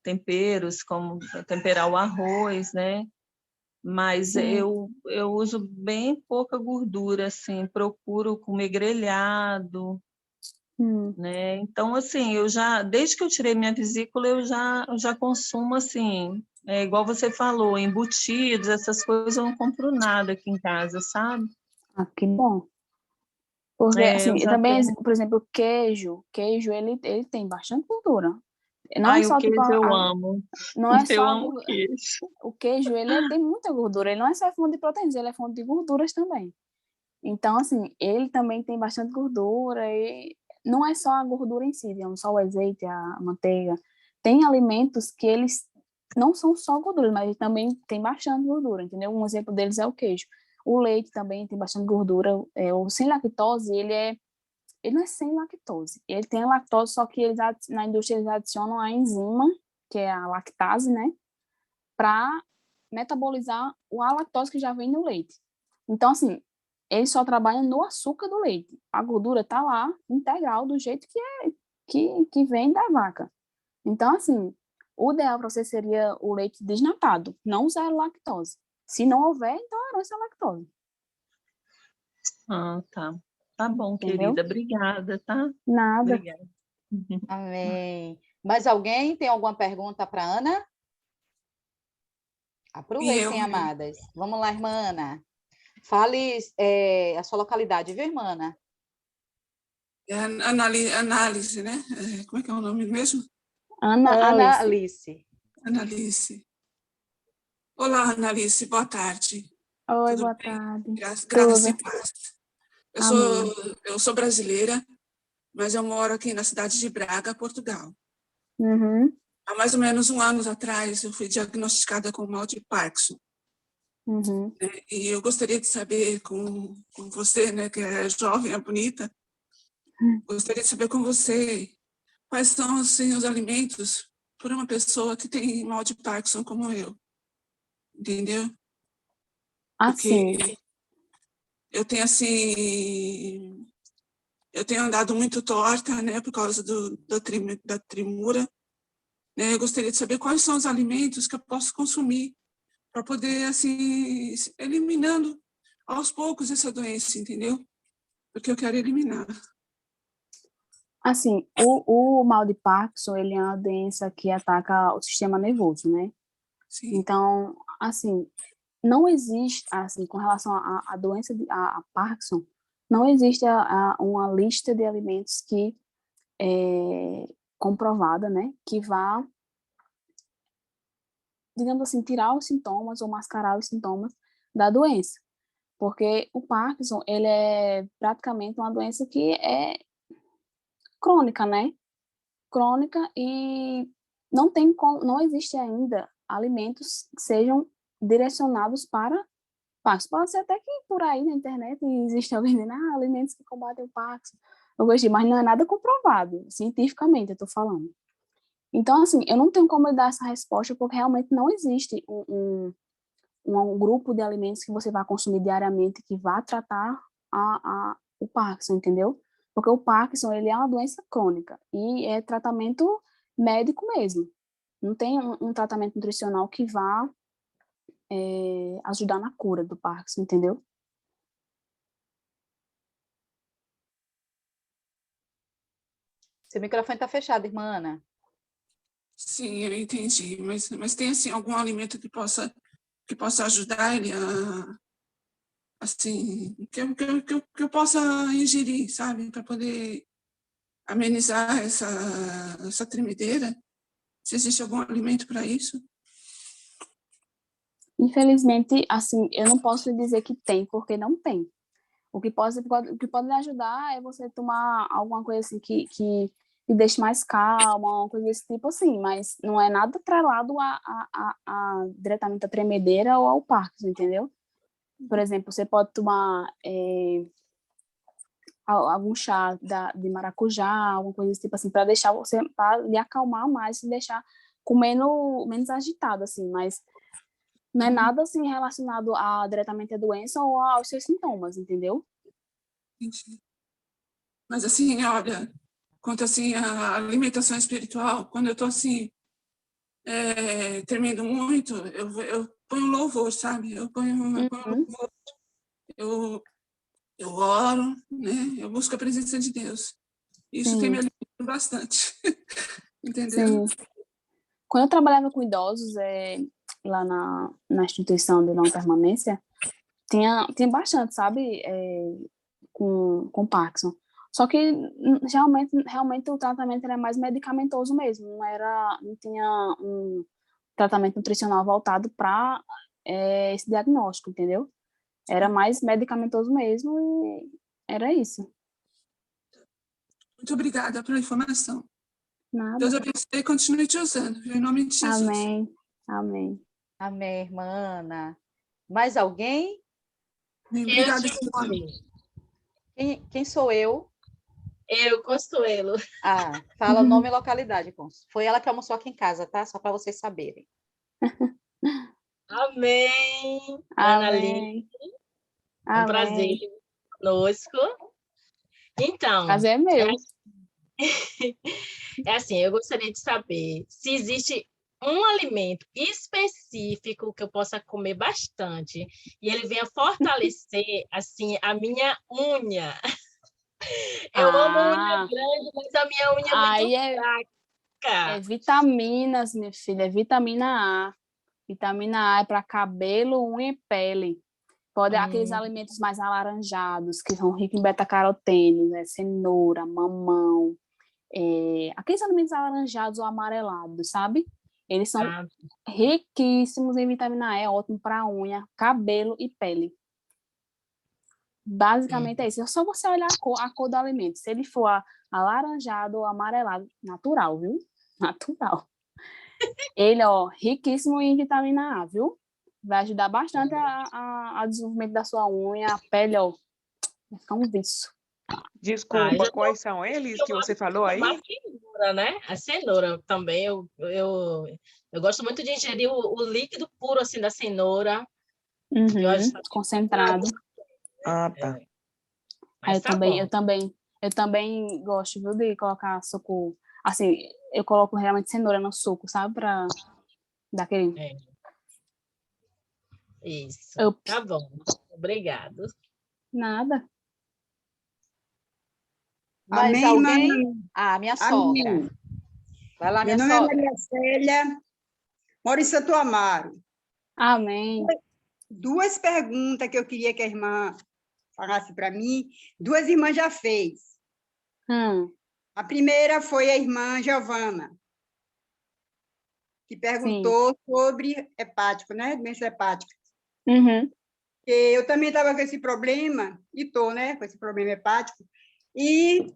temperos, como temperar o arroz, né? Mas Sim, eu uso bem pouca gordura, assim, procuro comer grelhado, né? Então, assim, desde que eu tirei minha vesícula, eu já consumo, assim, igual você falou, embutidos, essas coisas, eu não compro nada aqui em casa, sabe? Ah, que bom. Porque, Eu assim, já também, tenho... por exemplo, queijo, ele tem bastante gordura. Não é Ai, o só, tipo, queijo eu amo. não é só Eu amo queijo. o queijo, tem muita gordura. Ele não é só fonte de proteínas, ele é fonte de gorduras também. Então, assim, ele também tem bastante gordura e não é só a gordura em si, não só o azeite, a manteiga. Tem alimentos que eles não são só gorduras, mas também tem bastante gordura, entendeu? Um exemplo deles é o queijo. O leite também tem bastante gordura. O sem lactose, ele não é sem lactose. Ele tem a lactose, só que na indústria eles adicionam a enzima, que é a lactase, né? Para metabolizar a lactose que já vem no leite. Então, assim, eles só trabalham no açúcar do leite. A gordura está lá, integral, do jeito que vem da vaca. Então, assim, o ideal para você seria o leite desnatado, não zero lactose. Se não houver intolerância à lactose. Ah, tá. Tá bom, Entendeu? querida. Obrigada, tá? Nada. Obrigada. Amém. Mais alguém tem alguma pergunta para Ana? E eu, Aproveitem, amadas. Vamos lá, irmã Ana. Fale a sua localidade, viu, irmã Ana? análise, né? Como é que é o nome mesmo? Ana Ana Alice. Alice. Analice. Olá, Analice, boa tarde. Oi, Tudo boa bem? tarde. Graças e Tudo. paz. Amém. Eu sou brasileira, mas eu moro aqui na cidade de Braga, Portugal. Uhum, Há mais ou menos um ano atrás, eu fui diagnosticada com mal de Parkinson. uhum. E eu gostaria de saber com você, né, que é jovem, é bonita, gostaria de saber com você quais são assim, os alimentos para uma pessoa que tem mal de Parkinson como eu, entendeu? Assim, Porque eu tenho assim, eu tenho andado muito torta, né, por causa da trimura, né? Eu gostaria de saber quais são os alimentos que eu posso consumir para poder assim eliminando aos poucos essa doença, entendeu? Porque eu quero eliminar. assim, o mal de Parkinson, ele é uma doença que ataca o sistema nervoso, né? Sim, Então, assim, não existe, assim, com relação à doença a Parkinson, não existe uma lista de alimentos que é comprovada, né, que vá, digamos assim, tirar os sintomas ou mascarar os sintomas da doença. Porque o Parkinson, ele é praticamente uma doença que é crônica, né? Crônica e não existe ainda alimentos que sejam direcionados para Parkinson. Pode ser até que por aí na internet existe alguém dizendo, alimentos que combatem o Parkinson. Eu gostei, mas não é nada comprovado, cientificamente, eu estou falando. Então, assim, eu não tenho como dar essa resposta porque realmente não existe um grupo de alimentos que você vai consumir diariamente que vá tratar o Parkinson, entendeu? Porque o Parkinson, ele é uma doença crônica e é tratamento médico mesmo. Não tem um tratamento nutricional que vá ajudar na cura do Parkinson, entendeu? Seu microfone está fechado, irmã Ana. sim, eu entendi. Mas tem assim algum alimento que possa ajudar ele a assim que eu possa ingerir, sabe, para poder amenizar essa tremedeira? Se existe algum alimento para isso? Infelizmente, assim, eu não posso lhe dizer que tem, porque não tem. O que pode lhe ajudar é você tomar alguma coisa assim que te deixe mais calma, uma coisa desse tipo assim, mas não é nada atrelado diretamente à tremedeira ou ao Parkinson, entendeu? Por exemplo, você pode tomar algum chá de maracujá, alguma coisa desse tipo assim, para deixar você, para lhe acalmar mais e deixar com menos agitado, assim, mas não é nada assim relacionado diretamente à doença ou aos seus sintomas, entendeu? Entendi. Mas assim, olha, quanto assim a alimentação espiritual, quando eu tô assim tremendo muito, eu ponho louvor, sabe? Eu ponho Uhum. louvor, eu, eu oro, né? Eu busco a presença de Deus. Isso tem me alimentado bastante. Entendeu? Sim. Quando eu trabalhava com idosos, lá na instituição de não permanência, tinha bastante, sabe, com Parkinson. Só que realmente o tratamento era mais medicamentoso mesmo, não tinha um tratamento nutricional voltado para esse diagnóstico, entendeu? Era mais medicamentoso mesmo e era isso. Muito obrigada pela informação. Nada. Deus abençoe e continue te usando, em nome de Jesus. Amém. Amém. Amém, irmã Ana. Mais alguém? Obrigada, Simone. Quem sou eu? Eu, Consuelo. Fala nome e localidade, Cons. Foi ela que almoçou aqui em casa, tá? Só para vocês saberem. Amém. Ana Lívia. Um prazer conosco. Então, prazer é meu. É assim, eu gostaria de saber se existe um alimento específico que eu possa comer bastante e ele venha fortalecer, assim, a minha unha. Eu amo unha grande, mas a minha unha é muito fraca. É vitaminas, minha filha, é vitamina A. Vitamina A é para cabelo, unha e pele. Aqueles alimentos mais alaranjados, que são ricos em beta-caroteno, né? Cenoura, mamão, aqueles alimentos alaranjados ou amarelados, sabe? Eles são riquíssimos em vitamina A, é ótimo para unha, cabelo e pele. Basicamente é isso. É só você olhar a cor do alimento. Se ele for alaranjado ou amarelado, natural, viu? Natural. Ele, riquíssimo em vitamina A, viu? Vai ajudar bastante a desenvolvimento da sua unha, a pele, vai ficar um vício. Desculpa, quais são eles que você falou aí? A cenoura, né? A cenoura também. Eu gosto muito de ingerir o líquido puro assim da cenoura. Concentrado. Tá. Eu também gosto, viu, de colocar suco. Assim, eu coloco realmente cenoura no suco, sabe? Pra dar aquele... Isso. Tá bom. Obrigado. Nada. Mais Amém, alguém? Minha sogra. Amém. Vai lá, minha Meu sogra. nome é Maria Célia, moro em Santo Amaro. Amém. Duas perguntas que eu queria que a irmã falasse para mim. Duas irmãs já fez. A primeira foi a irmã Giovana, que perguntou sobre hepático, né? Doença hepática. Eu também estava com esse problema, e estou, né? Com esse problema hepático, e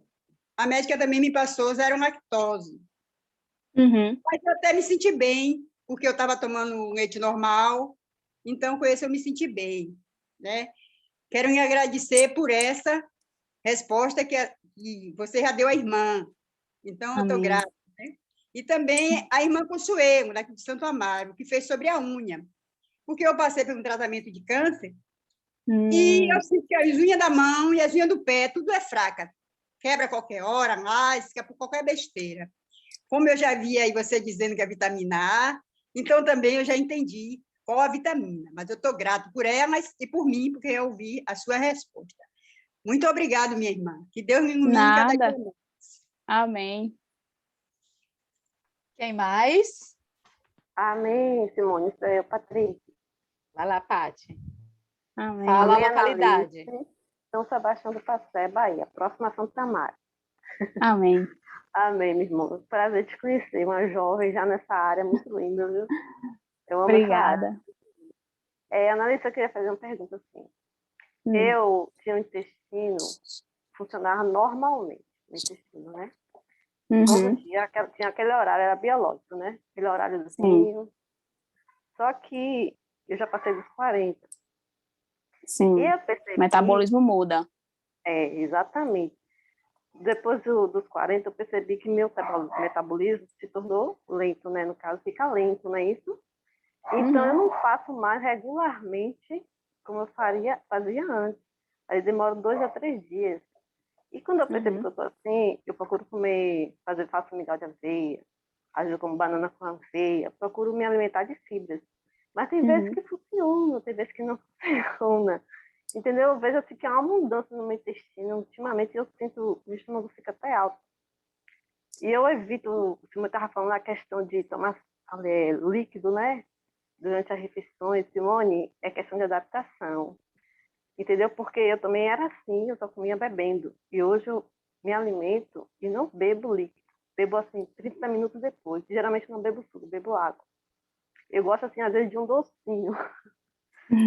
a médica também me passou zero lactose. Mas eu até me senti bem, porque eu estava tomando leite normal, então com esse eu me senti bem, né? Quero me agradecer por essa resposta que você já deu à irmã. Então, eu estou grata. Né? E também a irmã Consuelo, daqui de Santo Amaro, que fez sobre a unha. Porque eu passei por um tratamento de câncer e eu sinto que as unhas da mão e as unhas do pé, tudo é fraca. Quebra a qualquer hora, lasca, por qualquer besteira. Como eu já vi aí você dizendo que é vitamina A, então também eu já entendi qual a vitamina. Mas eu estou grato por elas e por mim, porque eu ouvi a sua resposta. Muito obrigada, minha irmã. Que Deus me ilumine cada dia mais. Amém. Quem mais? Amém, Simone. Sou eu, Patrícia. Vai lá, Pati. Amém. Fala a localidade. São Sebastião do Passé, Bahia, próxima a Santa Mara. Amém. Amém, meu irmão. Prazer te conhecer, uma jovem já nessa área, muito linda, viu? Eu amo Obrigada. Analisa, eu queria fazer uma pergunta assim. Eu tinha um intestino, funcionava normalmente, o intestino, né? Todo dia tinha aquele horário, era biológico, né? Aquele horário do dia. Só que eu já passei dos 40. Sim. E eu percebi... O metabolismo muda. Exatamente. Depois dos 40, eu percebi que meu metabolismo se tornou lento, né? No caso, fica lento, não é isso? Então, eu não faço mais regularmente como eu fazia antes. Aí demora 2 a 3 dias. E quando eu percebo que eu estou assim, eu procuro faço mingau de aveia, às vezes eu como banana com aveia, procuro me alimentar de fibras. Mas tem vezes que funciona, tem vezes que não funciona. Entendeu? Eu vejo assim, que há uma mudança no meu intestino. Ultimamente eu sinto, o estômago fica até alto. E eu evito, como eu estava falando, a questão de tomar líquido, né? Durante as refeições, Simone, é questão de adaptação. Entendeu? Porque eu também era assim, eu só comia bebendo. E hoje eu me alimento e não bebo líquido. Bebo assim, 30 minutos depois. Geralmente não bebo suco, bebo água. Eu gosto, assim, às vezes, de um docinho,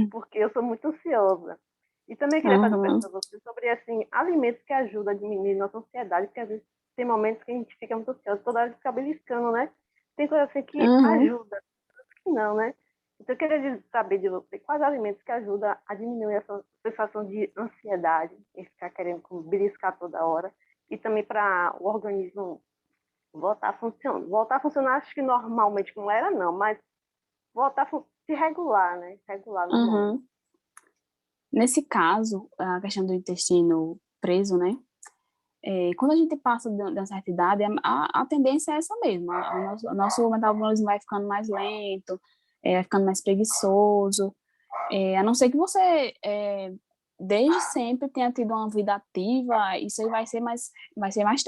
porque eu sou muito ansiosa. E também queria fazer uma pergunta para você sobre, assim, alimentos que ajudam a diminuir nossa ansiedade, porque às vezes tem momentos que a gente fica muito ansioso, toda hora fica beliscando, né? Tem coisa assim que ajuda, outras que não, né? Então, eu queria saber de você quais alimentos que ajudam a diminuir essa sensação de ansiedade, em ficar querendo beliscar toda hora, e também para o organismo voltar a funcionar, acho que normalmente não era, não, mas voltar a se regular, né? Regular normalmente. Nesse caso, a questão do intestino preso, né? Quando a gente passa de uma certa idade, a tendência é essa mesmo. O nosso metabolismo vai ficando mais lento, vai ficando mais preguiçoso. A não ser que você, desde sempre, tenha tido uma vida ativa, isso aí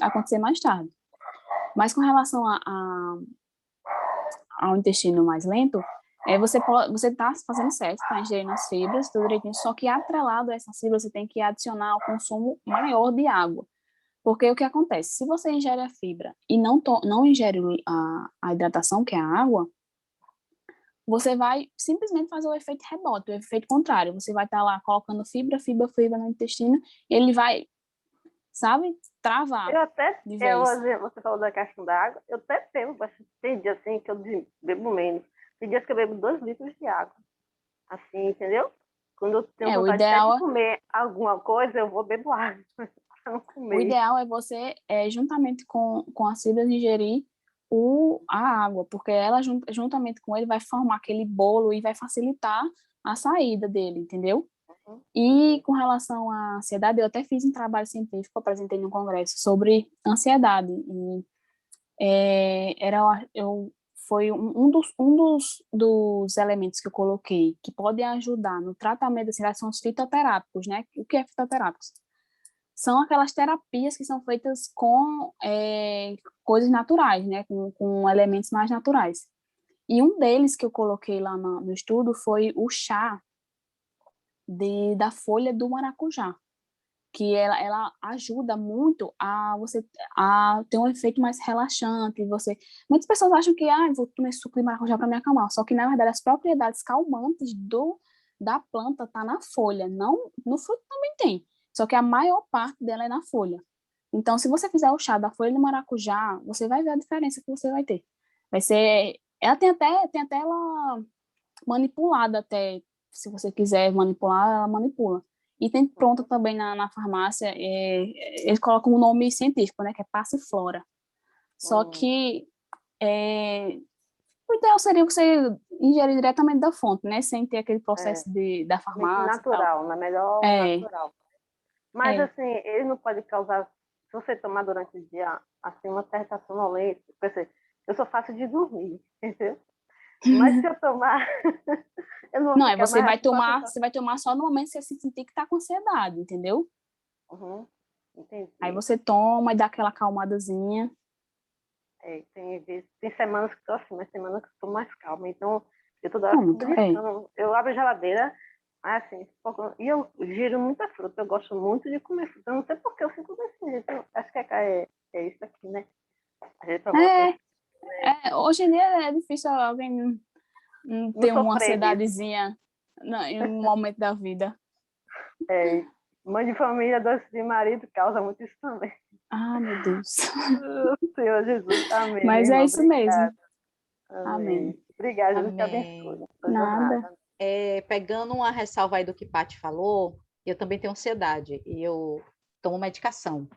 acontecer mais tarde. Mas com relação ao intestino mais lento, você está fazendo certo, está ingerindo as fibras, tudo direitinho, só que atrelado a essas fibras, você tem que adicionar o consumo maior de água. Porque o que acontece? Se você ingere a fibra e não ingere a hidratação, que é a água, você vai simplesmente fazer o efeito rebote, o efeito contrário. Você vai estar lá colocando fibra no intestino, e ele vai, sabe, travar de vez. Você falou da questão da água, eu até bebo, tem dias assim que eu bebo menos. Tem dias que eu bebo 2 litros de água. Assim, entendeu? Quando eu tenho vontade de comer alguma coisa, eu vou bebo água. O ideal é você, juntamente com as fibras, ingerir a água, porque ela, juntamente com ele, vai formar aquele bolo e vai facilitar a saída dele, entendeu? E com relação à ansiedade, eu até fiz um trabalho científico, apresentei num congresso sobre ansiedade. E foi um dos elementos que eu coloquei que podem ajudar no tratamento, assim, são os fitoterápicos, né? O que é fitoterápicos? São aquelas terapias que são feitas com coisas naturais, né? Com elementos mais naturais. E um deles que eu coloquei lá no estudo foi o chá da folha do maracujá, que ela ajuda muito a você a ter um efeito mais relaxante. Muitas pessoas acham que vou tomar suco de maracujá para me acalmar, só que na verdade as propriedades calmantes da planta tá na folha, não no fruto também tem, só que a maior parte dela é na folha. Então, se você fizer o chá da folha de maracujá, você vai ver a diferença que você vai ter. Vai ser, ela tem até ela manipulada até, se você quiser manipular, ela manipula. E tem pronta também na farmácia, eles colocam um nome científico, né, que é passiflora. Só que o ideal seria você ingerir diretamente da fonte, né, sem ter aquele processo da farmácia. Natural, na melhor natural. Mas, assim, ele não pode causar, se você tomar durante o dia, assim, uma certa sonolência. Eu sou fácil de dormir, entendeu? Mas se eu tomar... você vai tomar só no momento que você sentir que tá com ansiedade, entendeu? Entendi. Aí você toma e dá aquela acalmadazinha. Tem semanas que estou assim, mas semanas que estou mais calma. Então, eu toda hora fico brincando. Eu abro a geladeira, assim, e eu giro muita fruta. Eu gosto muito de comer fruta. Eu não sei por que eu fico desse jeito. Acho que é isso aqui, né? Hoje em dia é difícil alguém ter uma ansiedadezinha em um momento da vida. Mãe de família, doce de marido, causa muito isso também. Ah, meu Deus. Senhor Jesus, amém. Mas é isso mesmo. Amém. Obrigada, Jesus te abençoe. Nada. Pegando uma ressalva aí do que Paty falou, eu também tenho ansiedade e eu tomo medicação.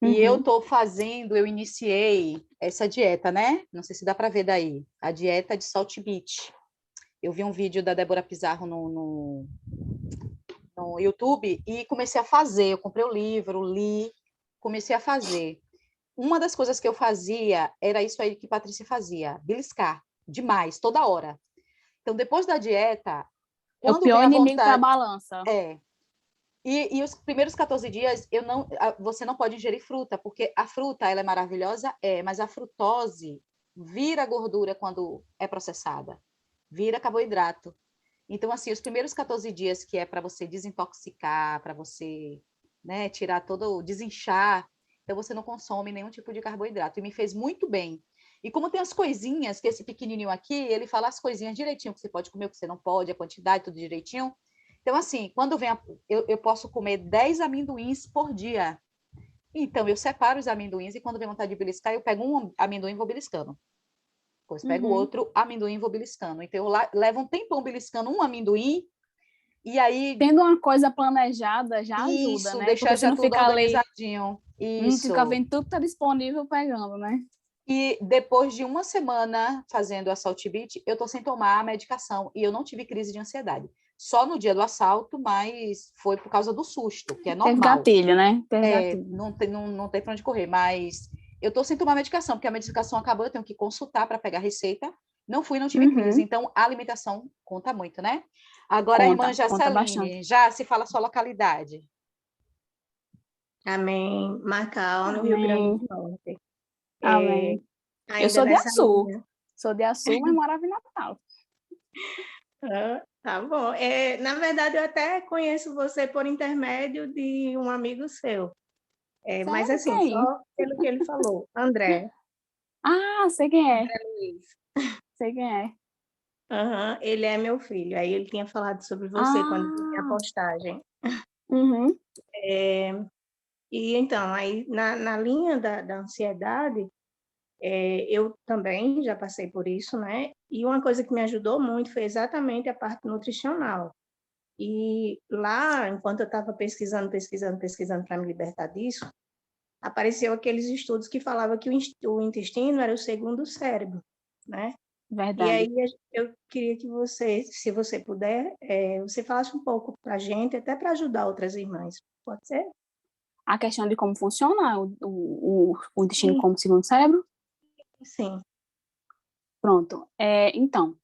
E eu iniciei essa dieta, né? Não sei se dá para ver daí. A dieta de Salt Beach. Eu vi um vídeo da Débora Pizarro no YouTube e comecei a fazer. Eu comprei o livro, li, comecei a fazer. Uma das coisas que eu fazia era isso aí que Patrícia fazia, beliscar demais, toda hora. Então, depois da dieta... É o pior inimigo para a balança. E os primeiros 14 dias, você não pode ingerir fruta, porque a fruta, ela é maravilhosa, mas a frutose vira gordura quando é processada, vira carboidrato. Então, assim, os primeiros 14 dias, que é para você desintoxicar, para você, né, tirar todo, desinchar, então você não consome nenhum tipo de carboidrato. E me fez muito bem. E como tem as coisinhas, que esse pequenininho aqui, ele fala as coisinhas direitinho, que você pode comer, o que você não pode, a quantidade, tudo direitinho. Então, assim, quando vem eu posso comer 10 amendoins por dia. Então, eu separo os amendoins e quando vem vontade de beliscar, eu pego um amendoim e vou beliscando. Depois pego outro amendoim e vou beliscando. Então, eu levo um tempão beliscando um amendoim e aí... Tendo uma coisa planejada já ajuda, Isso, né? deixar Porque você já não tudo fica ali, organizadinho. Isso. fica vendo tudo que tá disponível pegando, né? E depois de uma semana fazendo assalto beat, eu tô sem tomar a medicação e eu não tive crise de ansiedade. Só no dia do assalto, mas foi por causa do susto, que é normal. Teve gatilho, né? Teve gatilho. Não tem para onde correr, mas eu tô sem tomar medicação, porque a medicação acabou, eu tenho que consultar para pegar a receita. Não tive crise, então a alimentação conta muito, né? Agora, a irmã Jaceline, já se fala a sua localidade. Amém. Macau, no Rio Grande do Norte. Amém. Eu sou de Açu. Sou de Açu, mas morava em Natal. Tá bom. Na verdade, eu até conheço você por intermédio de um amigo seu. Mas assim, só pelo que ele falou. André. Ah, sei quem é. André Luiz. Sei quem é. Ele é meu filho. Aí ele tinha falado sobre você quando tinha a postagem. E então, aí na linha da ansiedade, eu também já passei por isso, né? E uma coisa que me ajudou muito foi exatamente a parte nutricional. E lá, enquanto eu estava pesquisando para me libertar disso, apareceu aqueles estudos que falavam que o intestino era o segundo cérebro, né? Verdade. E aí eu queria que você, se você puder, você falasse um pouco para a gente, até para ajudar outras irmãs. Pode ser? A questão de como funciona o intestino como segundo cérebro? Sim. Pronto. Então,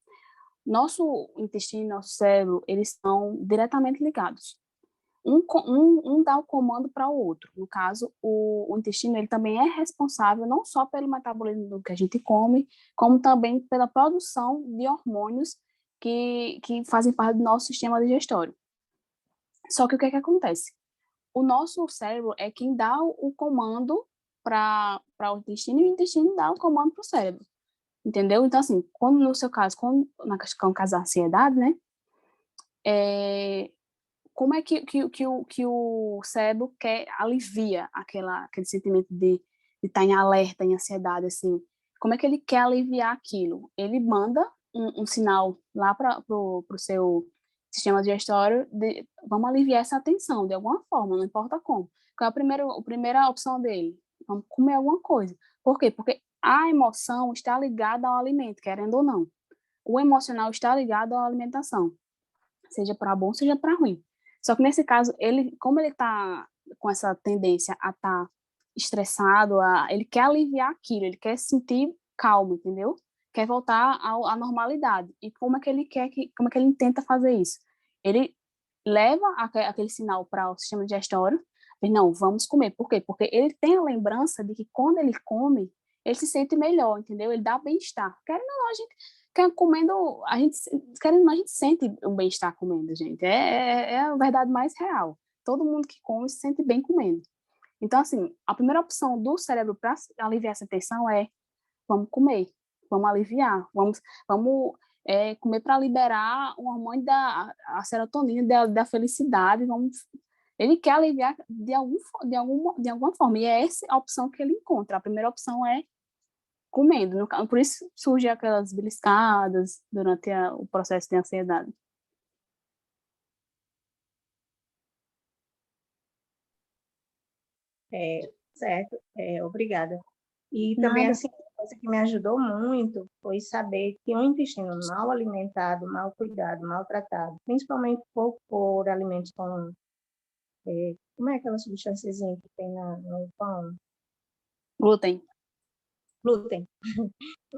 nosso intestino e nosso cérebro, eles estão diretamente ligados. Um dá o comando para o outro. No caso, o intestino, ele também é responsável não só pelo metabolismo do que a gente come, como também pela produção de hormônios que fazem parte do nosso sistema digestório. Só que o que é que acontece? O nosso cérebro é quem dá o comando para o intestino e o intestino dá o comando para o cérebro. Entendeu? Então, assim, quando no seu caso, na questão da ansiedade, né? Como é que o cérebro alivia aquele sentimento de estar em alerta, em ansiedade, assim? Como é que ele quer aliviar aquilo? Ele manda um sinal lá para o seu sistema digestório de vamos aliviar essa tensão de alguma forma, não importa como. Qual é a primeira opção dele? Vamos comer alguma coisa. Por quê? Porque a emoção está ligada ao alimento, querendo ou não. O emocional está ligado à alimentação, seja para bom, seja para ruim. Só que nesse caso, como ele está com essa tendência a estar estressado, ele quer aliviar aquilo, ele quer se sentir calmo, entendeu? Quer voltar à normalidade. E como é que ele tenta fazer isso? Ele leva aquele sinal para o sistema digestório, e não, vamos comer. Por quê? Porque ele tem a lembrança de que quando ele come, ele se sente melhor, entendeu? Ele dá bem-estar. Querendo ou não, a gente comendo, querendo ou não, a gente sente o bem-estar comendo, gente. É a verdade mais real. Todo mundo que come se sente bem comendo. Então, assim, a primeira opção do cérebro para aliviar essa tensão é vamos comer, vamos aliviar, vamos comer para liberar o hormônio a serotonina da felicidade, ele quer aliviar de alguma forma, e é essa a opção que ele encontra. A primeira opção é comendo, por isso surgem aquelas beliscadas durante o processo de ansiedade. Certo, obrigada. E também, assim, uma coisa que me ajudou muito foi saber que um intestino mal alimentado, mal cuidado, maltratado, principalmente por alimentos com... como é aquela substânciazinha que tem no pão? Glúten.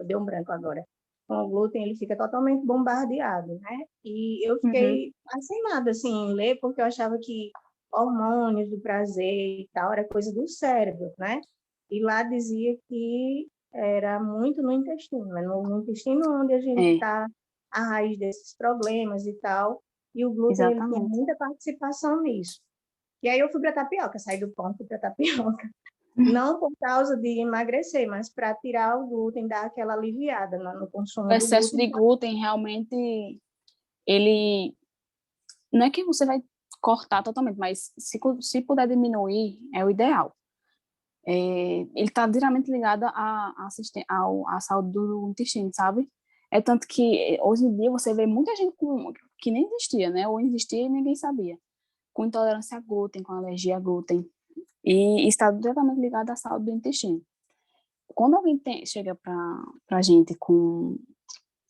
Deu um branco agora. Com o glúten, ele fica totalmente bombardeado, né? E eu fiquei sem nada, assim, em ler, porque eu achava que hormônios do prazer e tal, era coisa do cérebro, né? E lá dizia que era muito no intestino, né? No intestino onde a gente está a raiz desses problemas e tal, e o glúten ele tinha muita participação nisso. E aí eu fui para tapioca, saí do pão, fui para tapioca. Não por causa de emagrecer, mas para tirar o glúten, dar aquela aliviada no consumo do glúten. O excesso de glúten realmente, ele não é que você vai cortar totalmente, mas se puder diminuir, é o ideal. Ele está diretamente ligado à saúde do intestino, sabe? É tanto que hoje em dia você vê muita gente que nem existia, né? Ou existia e ninguém sabia. Com intolerância a glúten, com alergia a glúten. E está diretamente ligado à saúde do intestino. Quando alguém chega para a gente com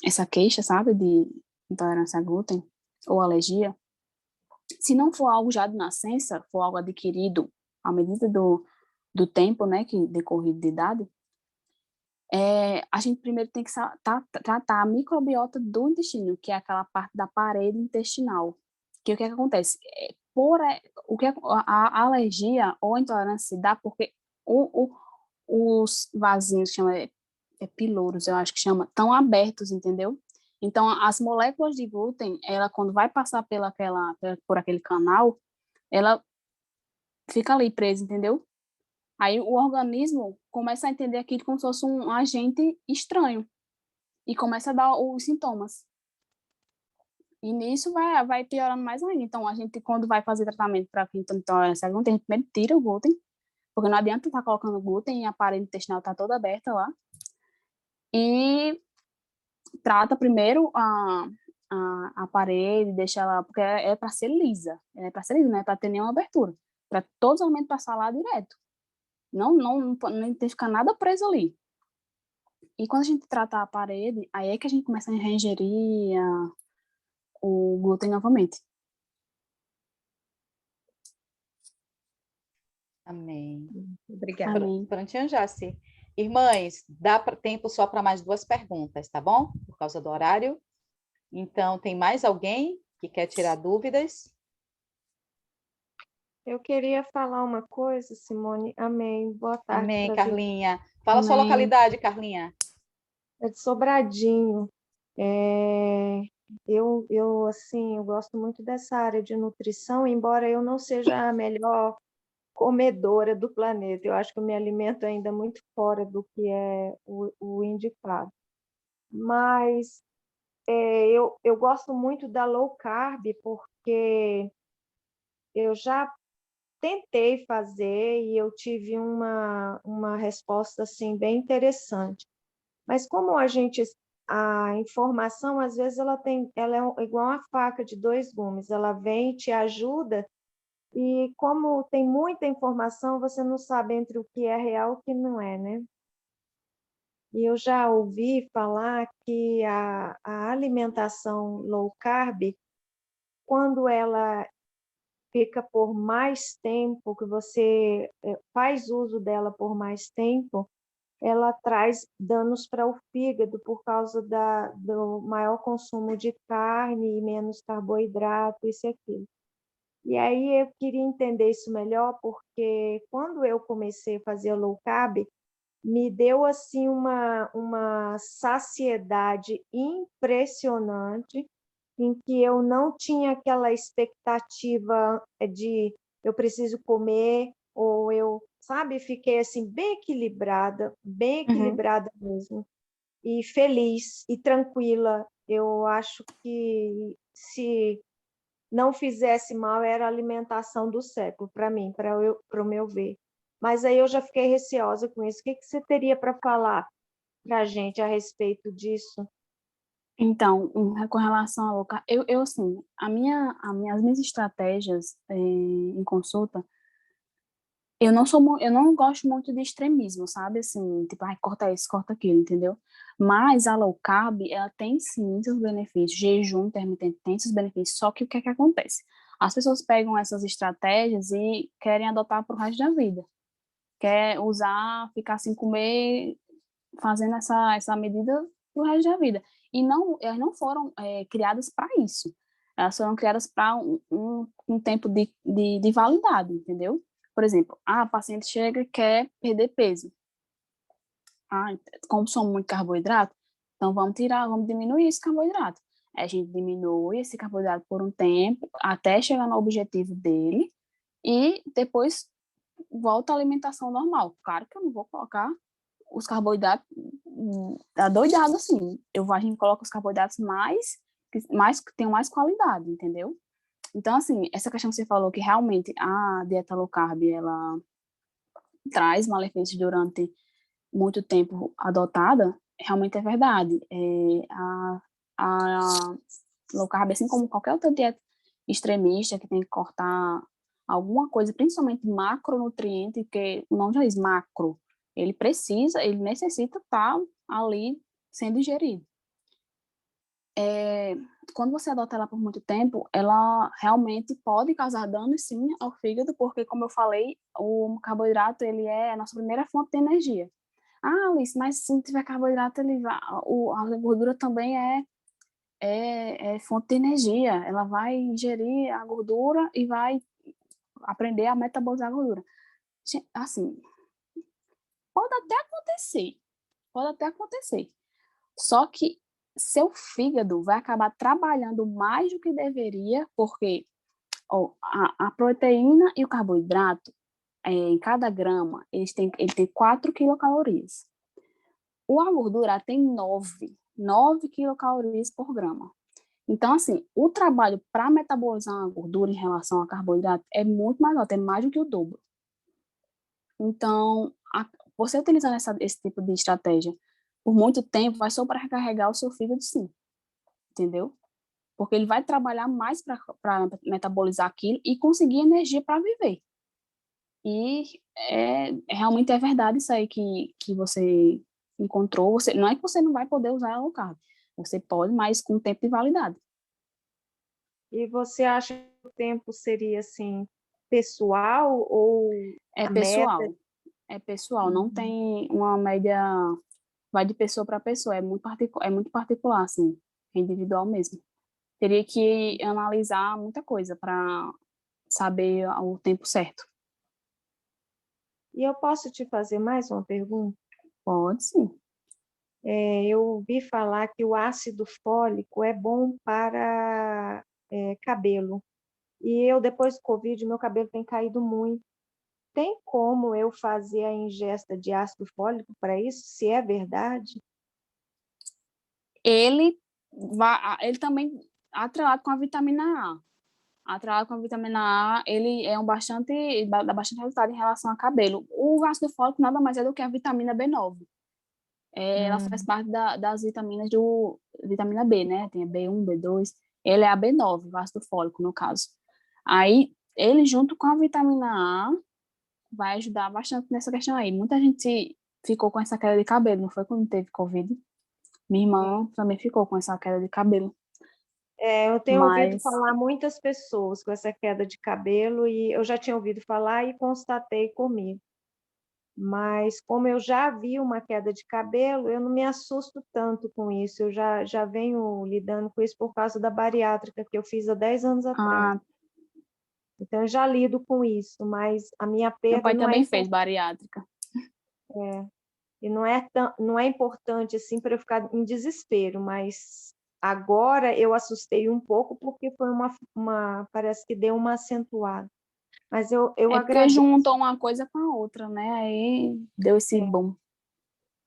essa queixa, sabe, de intolerância a glúten ou alergia, se não for algo já de nascença, for algo adquirido à medida do tempo, né, que decorrido de idade, a gente primeiro tem que tratar a microbiota do intestino, que é aquela parte da parede intestinal. Que o que acontece? A alergia ou a intolerância se dá porque os vasinhos, que chama piloros, eu acho que chama, estão abertos, entendeu? Então, as moléculas de glúten, ela quando vai passar por aquele canal, ela fica ali presa, entendeu? Aí o organismo começa a entender aquilo como se fosse um agente estranho e começa a dar os sintomas. E nisso vai piorando mais ainda. Então, a gente, quando vai fazer tratamento para quem tem intolerância a glúten, a gente primeiro tira o glúten, porque não adianta estar colocando glúten e a parede intestinal está toda aberta lá. E trata primeiro a parede, deixa ela, porque é para ser lisa. É para ser lisa, não é para ter nenhuma abertura. Para todos os alimentos passar lá direto. Não tem que ficar nada preso ali. E quando a gente trata a parede, aí é que a gente começa a reingerir o glúten novamente. Amém. Obrigada. Amém. Prontinho, Jaci. Irmãs, dá tempo só para mais 2 perguntas, tá bom? Por causa do horário. Então, tem mais alguém que quer tirar dúvidas? Eu queria falar uma coisa, Simone. Amém. Boa tarde. Amém, Carlinha. Fala Amém. sua localidade, Carlinha. É de Sobradinho. Eu gosto muito dessa área de nutrição, embora eu não seja a melhor comedora do planeta. Eu acho que eu me alimento ainda muito fora do que é o indicado. Mas eu gosto muito da low carb, porque eu já tentei fazer e eu tive uma resposta assim, bem interessante. Mas como a informação, às vezes, ela é igual uma faca de 2 gumes, ela vem e te ajuda, e como tem muita informação, você não sabe entre o que é real e o que não é, né? E eu já ouvi falar que a alimentação low carb, quando ela fica por mais tempo, que você faz uso dela por mais tempo, ela traz danos para o fígado por causa do maior consumo de carne e menos carboidrato, isso e aquilo. E aí eu queria entender isso melhor, porque quando eu comecei a fazer low carb, me deu assim uma saciedade impressionante, em que eu não tinha aquela expectativa de eu preciso comer, ou eu, sabe, fiquei assim bem equilibrada mesmo, e feliz e tranquila. Eu acho que se não fizesse mal, era a alimentação do século para mim, para o meu ver. Mas aí eu já fiquei receosa com isso. O que você teria para falar para a gente a respeito disso? Então, com relação ao local, eu assim, as minhas estratégias em consulta, eu não gosto muito de extremismo, sabe? Assim, tipo, corta isso, corta aquilo, entendeu? Mas a low carb, ela tem sim seus benefícios. Jejum intermitente tem seus benefícios. Só que o que é que acontece? As pessoas pegam essas estratégias e querem adotar para o resto da vida. Quer usar, ficar sem comer, fazendo essa medida pro resto da vida. E não, elas não foram criadas para isso. Elas foram criadas para um tempo de validade, entendeu? Por exemplo, a paciente chega e quer perder peso. Consome muito carboidrato, então vamos diminuir esse carboidrato. A gente diminui esse carboidrato por um tempo, até chegar no objetivo dele, e depois volta à alimentação normal. Claro que eu não vou colocar os carboidratos adoidado assim. A gente coloca os carboidratos que tenham mais qualidade, entendeu? Então, assim, essa questão que você falou, que realmente a dieta low carb, ela traz malefícios durante muito tempo adotada, realmente é verdade. A low carb, assim como qualquer outra dieta extremista, que tem que cortar alguma coisa, principalmente macronutriente, que o nome já diz macro, ele necessita estar ali sendo ingerido. Quando você adota ela por muito tempo, ela realmente pode causar dano, sim, ao fígado, porque, como eu falei, o carboidrato, ele é a nossa primeira fonte de energia. Alice, mas se não tiver carboidrato, a gordura também é fonte de energia. Ela vai ingerir a gordura e vai aprender a metabolizar a gordura. Assim, pode até acontecer. Só que seu fígado vai acabar trabalhando mais do que deveria, porque a proteína e o carboidrato, em cada grama, ele tem 4 quilocalorias. A gordura tem 9 quilocalorias por grama. Então, assim, o trabalho para metabolizar a gordura em relação ao carboidrato é muito maior, tem mais do que o dobro. Então, você utilizando esse tipo de estratégia por muito tempo, vai sobrecarregar o seu fígado, sim. Entendeu? Porque ele vai trabalhar mais para metabolizar aquilo e conseguir energia para viver. E realmente é verdade isso aí que você encontrou. Não é que você não vai poder usar a low carb. Você pode, mas com tempo de validade. E você acha que o tempo seria, assim, pessoal ou pessoal? meta? É pessoal, não tem uma média, vai de pessoa para pessoa, é muito particular, assim, é individual mesmo. Teria que analisar muita coisa para saber o tempo certo. E eu posso te fazer mais uma pergunta? Pode, sim. Eu ouvi falar que o ácido fólico é bom para cabelo. E eu, depois do Covid, meu cabelo tem caído muito. Tem como eu fazer a ingesta de ácido fólico para isso, se é verdade? Ele também atrelado com a vitamina A. Atrelado com a vitamina A, ele dá bastante resultado em relação a cabelo. O ácido fólico nada mais é do que a vitamina B9. Ela faz parte das vitaminas vitamina B, né? Tem a B1, B2. Ele é a B9, o ácido fólico, no caso. Aí, ele junto com a vitamina A, vai ajudar bastante nessa questão aí. Muita gente ficou com essa queda de cabelo, não foi quando teve Covid? Minha irmã também ficou com essa queda de cabelo. Eu tenho ouvido falar muitas pessoas com essa queda de cabelo, e eu já tinha ouvido falar e constatei comigo. Mas como eu já vi uma queda de cabelo, eu não me assusto tanto com isso. Eu já venho lidando com isso por causa da bariátrica que eu fiz há 10 anos atrás. Então, eu já lido com isso, mas a minha perda... Meu pai também fez bariátrica. E não é importante, assim, para eu ficar em desespero, mas agora eu assustei um pouco porque foi parece que deu uma acentuada. Mas eu agradeço. Porque juntou uma coisa com a outra, né? Aí deu esse boom.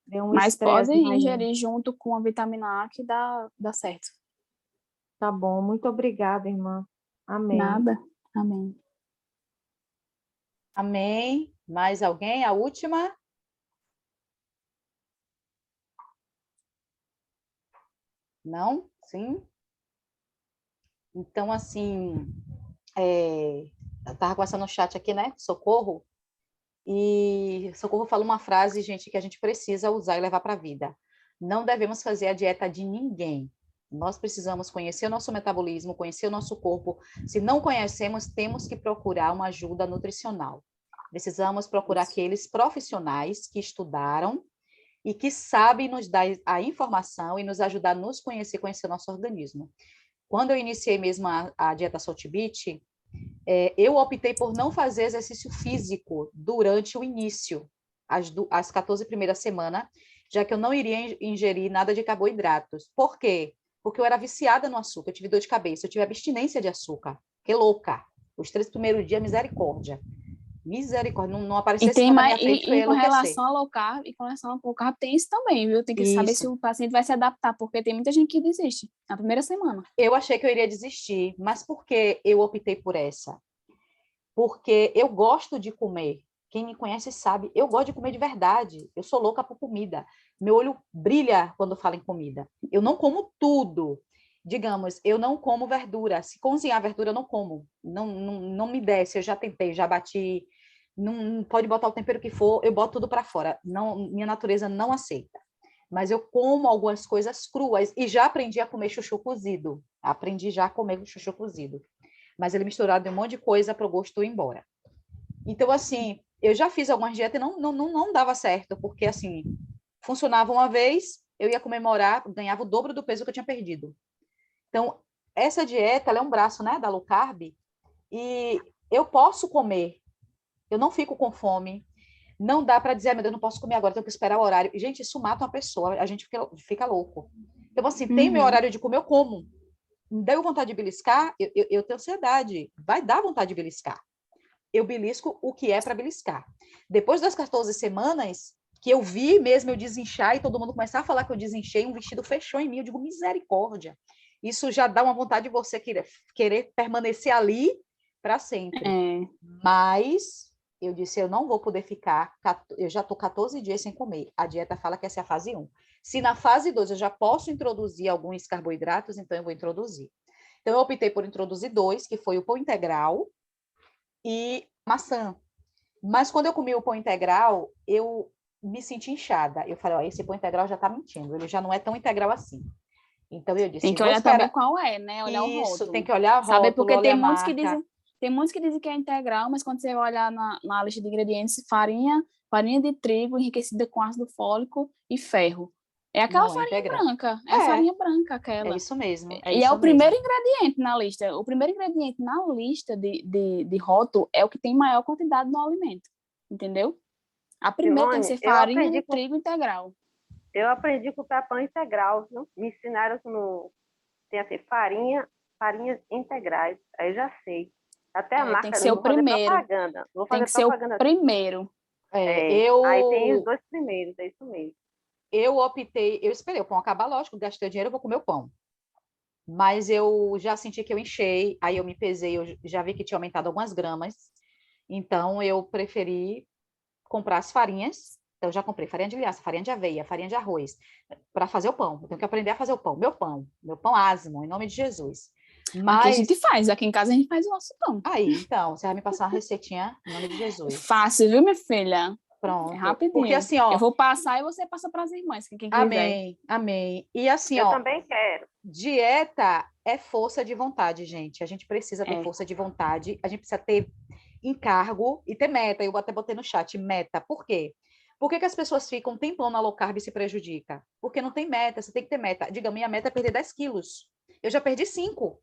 Deu um mas pode maior. ingerir junto com a vitamina A que dá certo. Tá bom, muito obrigada, irmã. Amém. Nada. Amém. Amém. Mais alguém? A última? Não? Sim? Então, assim, eu estava conversando no chat aqui, né? Socorro. E Socorro fala uma frase, gente, que a gente precisa usar e levar para a vida. Não devemos fazer a dieta de ninguém. Nós precisamos conhecer o nosso metabolismo, conhecer o nosso corpo. Se não conhecemos, temos que procurar uma ajuda nutricional. Precisamos procurar aqueles profissionais que estudaram e que sabem nos dar a informação e nos ajudar a nos conhecer o nosso organismo. quando eu iniciei mesmo a dieta Saltibit, eu optei por não fazer exercício físico durante o início, as 14 primeiras semanas, já que eu não iria ingerir nada de carboidratos. Por quê? Porque eu era viciada no açúcar, eu tive dor de cabeça, eu tive abstinência de açúcar. Que louca! Os 3 primeiros dias, misericórdia. Misericórdia, não aparecia esse na minha frente, foi com relação ao low carb, tem isso também, viu? Tem que saber se o paciente vai se adaptar, porque tem muita gente que desiste na primeira semana. Eu achei que eu iria desistir, mas por que eu optei por essa? Porque eu gosto de comer. Quem me conhece sabe, eu gosto de comer de verdade. Eu sou louca por comida. Meu olho brilha quando falo em comida. Eu não como tudo. Digamos, eu não como verdura. Se cozinhar verdura, eu não como. Não me desce. Eu já tentei, já bati. Não pode botar o tempero que for, eu boto tudo para fora. Não, minha natureza não aceita. Mas eu como algumas coisas cruas e já aprendi a comer chuchu cozido. Aprendi já a comer chuchu cozido. Mas ele misturado em um monte de coisa para o gosto ir embora. Então, assim, eu já fiz algumas dietas e não dava certo, porque, assim, funcionava uma vez, eu ia comemorar, ganhava o dobro do peso que eu tinha perdido. Então, essa dieta, ela é um braço, né, da low carb, e eu posso comer, eu não fico com fome, não dá para dizer, meu Deus, não posso comer agora, tenho que esperar o horário. E, gente, isso mata uma pessoa, a gente fica louco. Então, assim, tem meu horário de comer, eu como. Deu vontade de beliscar, eu tenho ansiedade, vai dar vontade de beliscar. Eu belisco o que é para beliscar. Depois das 14 semanas, que eu vi mesmo eu desinchar e todo mundo começar a falar que eu desinchei, um vestido fechou em mim, eu digo, misericórdia. Isso já dá uma vontade de você querer permanecer ali para sempre. Mas eu disse, eu não vou poder ficar, eu já estou 14 dias sem comer. A dieta fala que essa é a fase 1. Se na fase 2 eu já posso introduzir alguns carboidratos, então eu vou introduzir. Então eu optei por introduzir 2, que foi o pão integral e maçã. Mas quando eu comi o pão integral, eu me senti inchada. Eu falei, ó, esse pão integral já está mentindo, ele já não é tão integral assim. Então eu disse, tem que olhar também qual é, né? Olhar o rótulo. Tem que olhar o rótulo, sabe, porque tem muitos que dizem que é integral, mas quando você olhar na lista de ingredientes, farinha de trigo enriquecida com ácido fólico e ferro. É aquela farinha branca, a farinha branca aquela. É isso mesmo. E é o primeiro ingrediente na lista. O primeiro ingrediente na lista de rótulo é o que tem maior quantidade no alimento, entendeu? A primeira tem que ser farinha de trigo integral. Eu aprendi com o pão integral, viu? Me ensinaram que tem assim, farinhas integrais, aí já sei. Até a marca, tem que ser o primeiro. Tem que ser o primeiro. Aí tem os 2 primeiros, é isso mesmo. Eu esperei o pão acabar, lógico, gastei o dinheiro, eu vou comer o pão. Mas eu já senti que eu enchei, aí eu me pesei, eu já vi que tinha aumentado algumas gramas, então eu preferi comprar as farinhas. Então, eu já comprei farinha de linhaça, farinha de aveia, farinha de arroz, para fazer o pão. Eu tenho que aprender a fazer o pão. Meu pão asmo, em nome de Jesus. Mas aqui a gente faz, aqui em casa a gente faz o nosso pão. Aí, então, você vai me passar uma receitinha em nome de Jesus. Fácil, viu, minha filha? Pronto. É rapidinho. Porque assim, ó... Eu vou passar e você passa para as irmãs, quem quiser. Amém, amém. E assim, eu também quero. Dieta é força de vontade, gente. A gente precisa ter força de vontade, a gente precisa ter encargo e ter meta. Eu até botei no chat, meta. Por quê? Por que as pessoas ficam um tempão na low carb e se prejudica? Porque não tem meta, você tem que ter meta. Diga, minha meta é perder 10 quilos. Eu já perdi 5.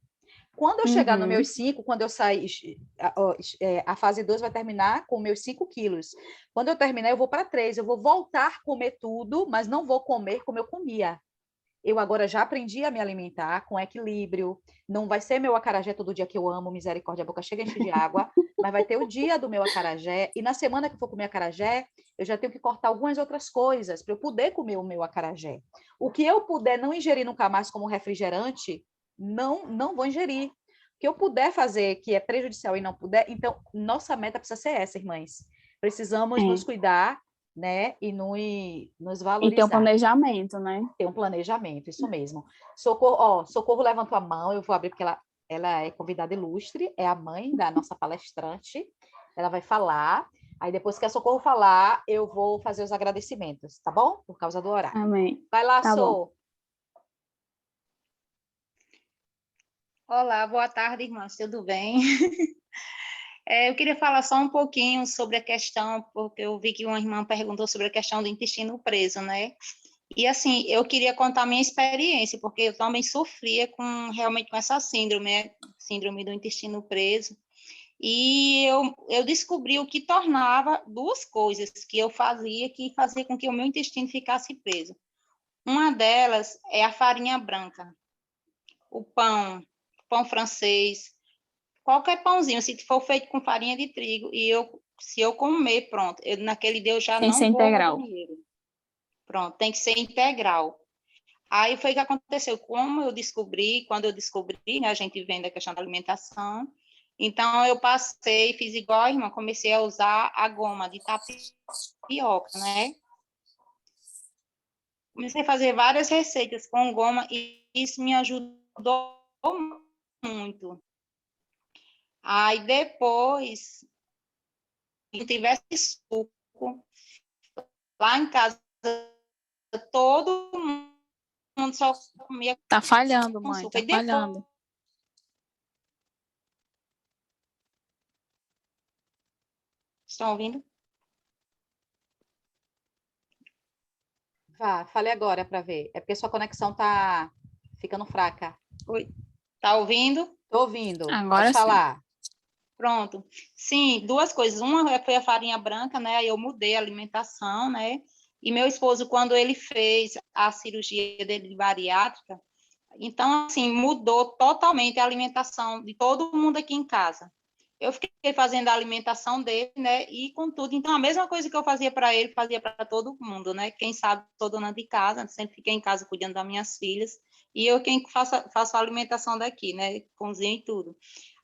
Quando eu chegar nos meus 5, quando eu sair, a fase 2 vai terminar com meus 5 quilos. Quando eu terminar, eu vou para 3. Eu vou voltar a comer tudo, mas não vou comer como eu comia. Eu agora já aprendi a me alimentar com equilíbrio. Não vai ser meu acarajé todo dia que eu amo, misericórdia, a boca chega enche de água, mas vai ter o dia do meu acarajé. E na semana que eu for comer acarajé, eu já tenho que cortar algumas outras coisas para eu poder comer o meu acarajé. O que eu puder não ingerir nunca mais como refrigerante, não vou ingerir. O que eu puder fazer que é prejudicial e não puder, então nossa meta precisa ser essa, irmãs. Precisamos nos cuidar, né, e nos valorizar. E ter um planejamento, né? Ter um planejamento, isso mesmo. Socorro levantou a mão, eu vou abrir porque ela é convidada ilustre, é a mãe da nossa palestrante, ela vai falar, aí depois que a Socorro falar, eu vou fazer os agradecimentos, tá bom? Por causa do horário. Amém. Vai lá, tá Sô. Olá, boa tarde, irmãs, tudo bem? Eu queria falar só um pouquinho sobre a questão, porque eu vi que uma irmã perguntou sobre a questão do intestino preso, né? E, assim, eu queria contar a minha experiência, porque eu também sofria realmente com essa síndrome, né? Síndrome do intestino preso. E eu descobri o que tornava duas coisas que eu fazia, que fazia com que o meu intestino ficasse preso. Uma delas é a farinha branca, o pão francês, qualquer pãozinho, se for feito com farinha de trigo, se eu comer, pronto, naquele dia eu já Tem que ser não vou ao integral. banheiro. Pronto, tem que ser integral. Aí foi o que aconteceu, quando eu descobri, né, a gente vendo a questão da alimentação, então eu passei, fiz igual a irmã, comecei a usar a goma de tapioca, né? Comecei a fazer várias receitas com goma e isso me ajudou muito. Aí depois, se tivesse suco, lá em casa, todo mundo só comia Tá falhando, com mãe, suco. tá E depois, falhando. estão ouvindo? Vá, fale agora para ver. É porque sua conexão tá ficando fraca. Oi, tá ouvindo? Tô ouvindo. Agora Pode sim. falar. Pronto. Sim, duas coisas. Uma foi a farinha branca, né? Aí eu mudei a alimentação, né? E meu esposo, quando ele fez a cirurgia dele de bariátrica, então, assim, mudou totalmente a alimentação de todo mundo aqui em casa. Eu fiquei fazendo a alimentação dele, né? E com tudo. Então, a mesma coisa que eu fazia para ele, fazia para todo mundo, né? Quem sabe, sou dona de casa, sempre fiquei em casa cuidando das minhas filhas. E eu quem faço a alimentação daqui, né? Cozinha e tudo.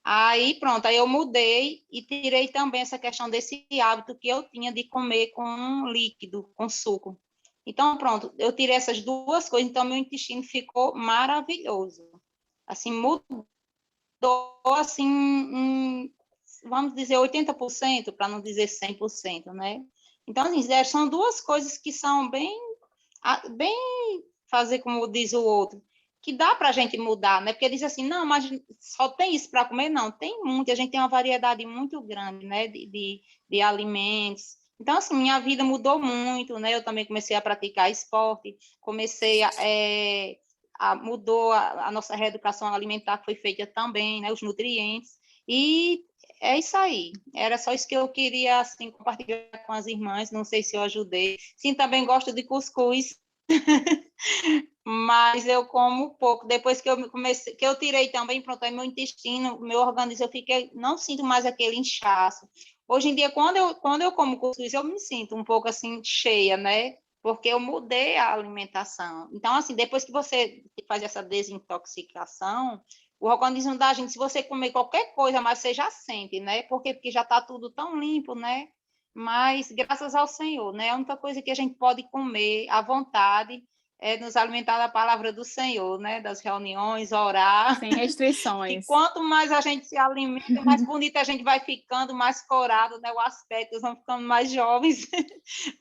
Aí, pronto, aí eu mudei e tirei também essa questão desse hábito que eu tinha de comer com líquido, com suco. Então, pronto, eu tirei essas duas coisas, então meu intestino ficou maravilhoso. Assim, mudou, assim, vamos dizer 80%, para não dizer 100%, né? Então, assim, são duas coisas que são bem fazer como diz o outro, que dá para a gente mudar, né? Porque diz assim, não, mas só tem isso para comer? Não, tem muito, a gente tem uma variedade muito grande, né, de alimentos. Então, assim, minha vida mudou muito, né? Eu também comecei a praticar esporte, mudou a nossa reeducação alimentar, que foi feita também, né? Os nutrientes, e é isso aí. Era só isso que eu queria, assim, compartilhar com as irmãs, não sei se eu ajudei. Sim, também gosto de cuscuz, mas eu como pouco. Depois que eu comecei, que eu tirei também, pronto, aí meu intestino, meu organismo, não sinto mais aquele inchaço. Hoje em dia, quando eu como cuscuz, eu me sinto um pouco assim cheia, né? Porque eu mudei a alimentação. Então, assim, depois que você faz essa desintoxicação, o organismo da gente, se você comer qualquer coisa, mas você já sente, né? Porque já está tudo tão limpo, né? Mas graças ao Senhor, né? A única coisa que a gente pode comer à vontade é nos alimentar da palavra do Senhor, né? Das reuniões, orar. Sem restrições. E quanto mais a gente se alimenta, mais bonita a gente vai ficando, mais corado, né? O aspecto, vamos ficando mais jovens.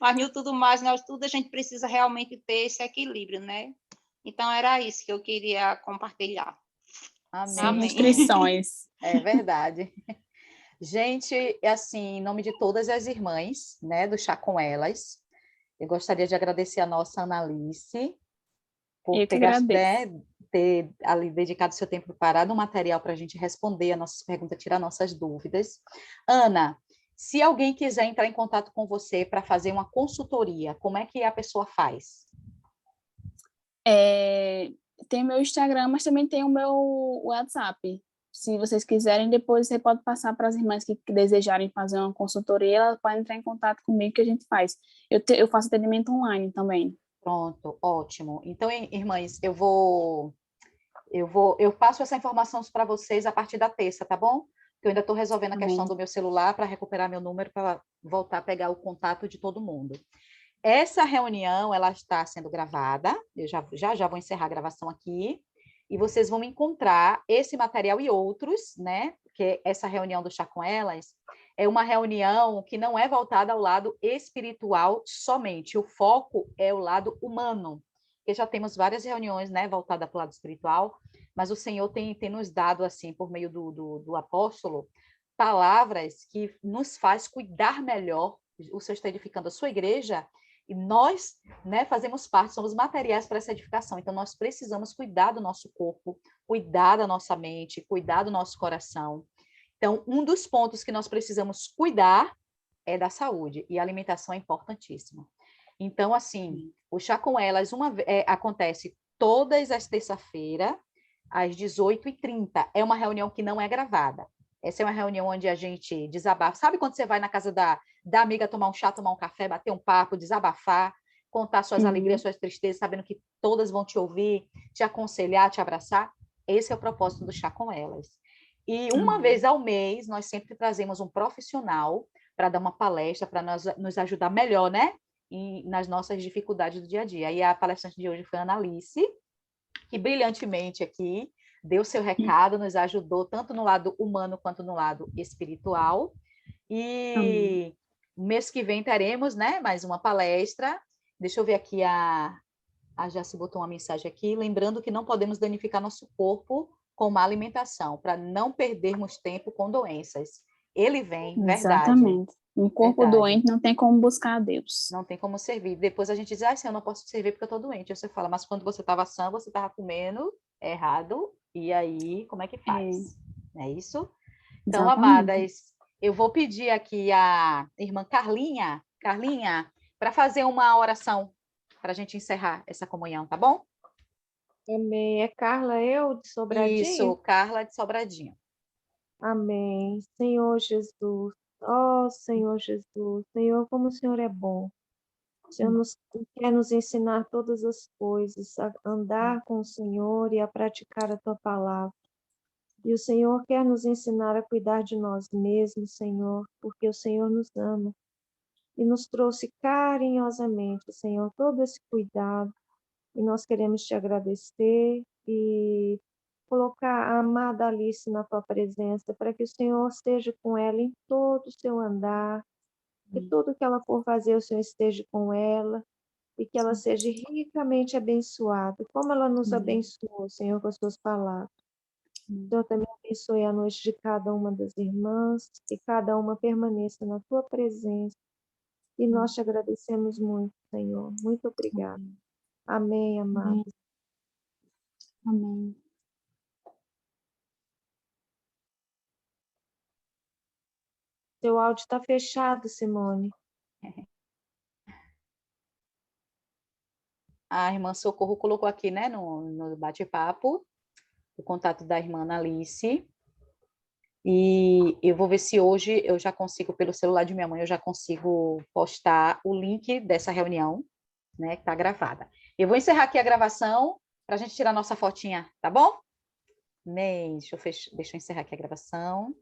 Mas, no tudo mais, tudo a gente precisa realmente ter esse equilíbrio, né? Então, era isso que eu queria compartilhar. Amém. Sem restrições. É verdade. Gente, assim, em nome de todas as irmãs, né, do Chá com Elas, eu gostaria de agradecer a nossa Analice por ter ali dedicado seu tempo preparado um material para a gente responder as nossas perguntas, tirar nossas dúvidas. Ana, se alguém quiser entrar em contato com você para fazer uma consultoria, como é que a pessoa faz? Tem meu Instagram, mas também tem o meu WhatsApp. Se vocês quiserem, depois você pode passar para as irmãs que desejarem fazer uma consultoria, elas podem entrar em contato comigo que a gente faz. Eu faço atendimento online também. Pronto, ótimo. Então, irmãs, eu passo essa informação para vocês a partir da terça, tá bom? Porque eu ainda estou resolvendo a questão do meu celular para recuperar meu número para voltar a pegar o contato de todo mundo. Essa reunião, ela está sendo gravada, eu já vou encerrar a gravação aqui, e vocês vão encontrar esse material e outros, né? Porque essa reunião do Chá com Elas é uma reunião que não é voltada ao lado espiritual somente, o foco é o lado humano, porque já temos várias reuniões, né, voltadas para o lado espiritual, mas o Senhor tem nos dado, assim, por meio do apóstolo, palavras que nos faz cuidar melhor, o Senhor está edificando a sua igreja, E nós, né, fazemos parte, somos materiais para essa edificação. Então, nós precisamos cuidar do nosso corpo, cuidar da nossa mente, cuidar do nosso coração. Então, um dos pontos que nós precisamos cuidar é da saúde, e a alimentação é importantíssima. Então, assim, o Chá com Elas acontece todas as terças-feiras, às 18h30. É uma reunião que não é gravada. Essa é uma reunião onde a gente desabafa. Sabe quando você vai na casa da amiga tomar um chá, tomar um café, bater um papo, desabafar, contar suas alegrias, suas tristezas, sabendo que todas vão te ouvir, te aconselhar, te abraçar? Esse é o propósito do Chá com Elas. E uma vez ao mês, nós sempre trazemos um profissional para dar uma palestra, para nos ajudar melhor, né? Nas nossas dificuldades do dia a dia. E a palestrante de hoje foi a Analice, que brilhantemente aqui deu seu recado, nos ajudou tanto no lado humano quanto no lado espiritual. E mês que vem teremos, né, mais uma palestra. Deixa eu ver aqui, a Jaci botou uma mensagem aqui, lembrando que não podemos danificar nosso corpo com má alimentação, para não perdermos tempo com doenças. Ele vem, verdade. Exatamente. Um corpo doente não tem como buscar a Deus. Não tem como servir. Depois a gente diz, assim, eu não posso servir porque eu estou doente. Aí você fala, mas quando você estava sã, você estava comendo errado, e aí, como é que faz? É isso? Então, Exatamente. amadas, eu vou pedir aqui a irmã Carlinha, para fazer uma oração para a gente encerrar essa comunhão, tá bom? Amém. É Carla, eu, de Sobradinho? Isso, Carla de Sobradinho. Amém. Senhor Jesus, ó Senhor Jesus, Senhor, como o Senhor é bom. O Senhor quer nos ensinar todas as coisas, a andar com o Senhor e a praticar a Tua palavra. E o Senhor quer nos ensinar a cuidar de nós mesmos, Senhor, porque o Senhor nos ama e nos trouxe carinhosamente, Senhor, todo esse cuidado. E nós queremos te agradecer e colocar a amada Alice na tua presença, para que o Senhor esteja com ela em todo o seu andar, que tudo que ela for fazer, o Senhor esteja com ela, e que ela seja ricamente abençoada, como ela nos abençoou, Senhor, com as suas palavras. Senhor, também abençoe a noite de cada uma das irmãs, que cada uma permaneça na tua presença, e nós te agradecemos muito, Senhor. Muito obrigada. Amém, amados. Amém. Seu áudio está fechado, Simone. A irmã Socorro colocou aqui, né, no bate-papo, o contato da irmã Analice. E eu vou ver se hoje eu já consigo, pelo celular de minha mãe, eu já consigo postar o link dessa reunião, né, que está gravada. Eu vou encerrar aqui a gravação para a gente tirar nossa fotinha, tá bom? Deixa eu encerrar aqui a gravação.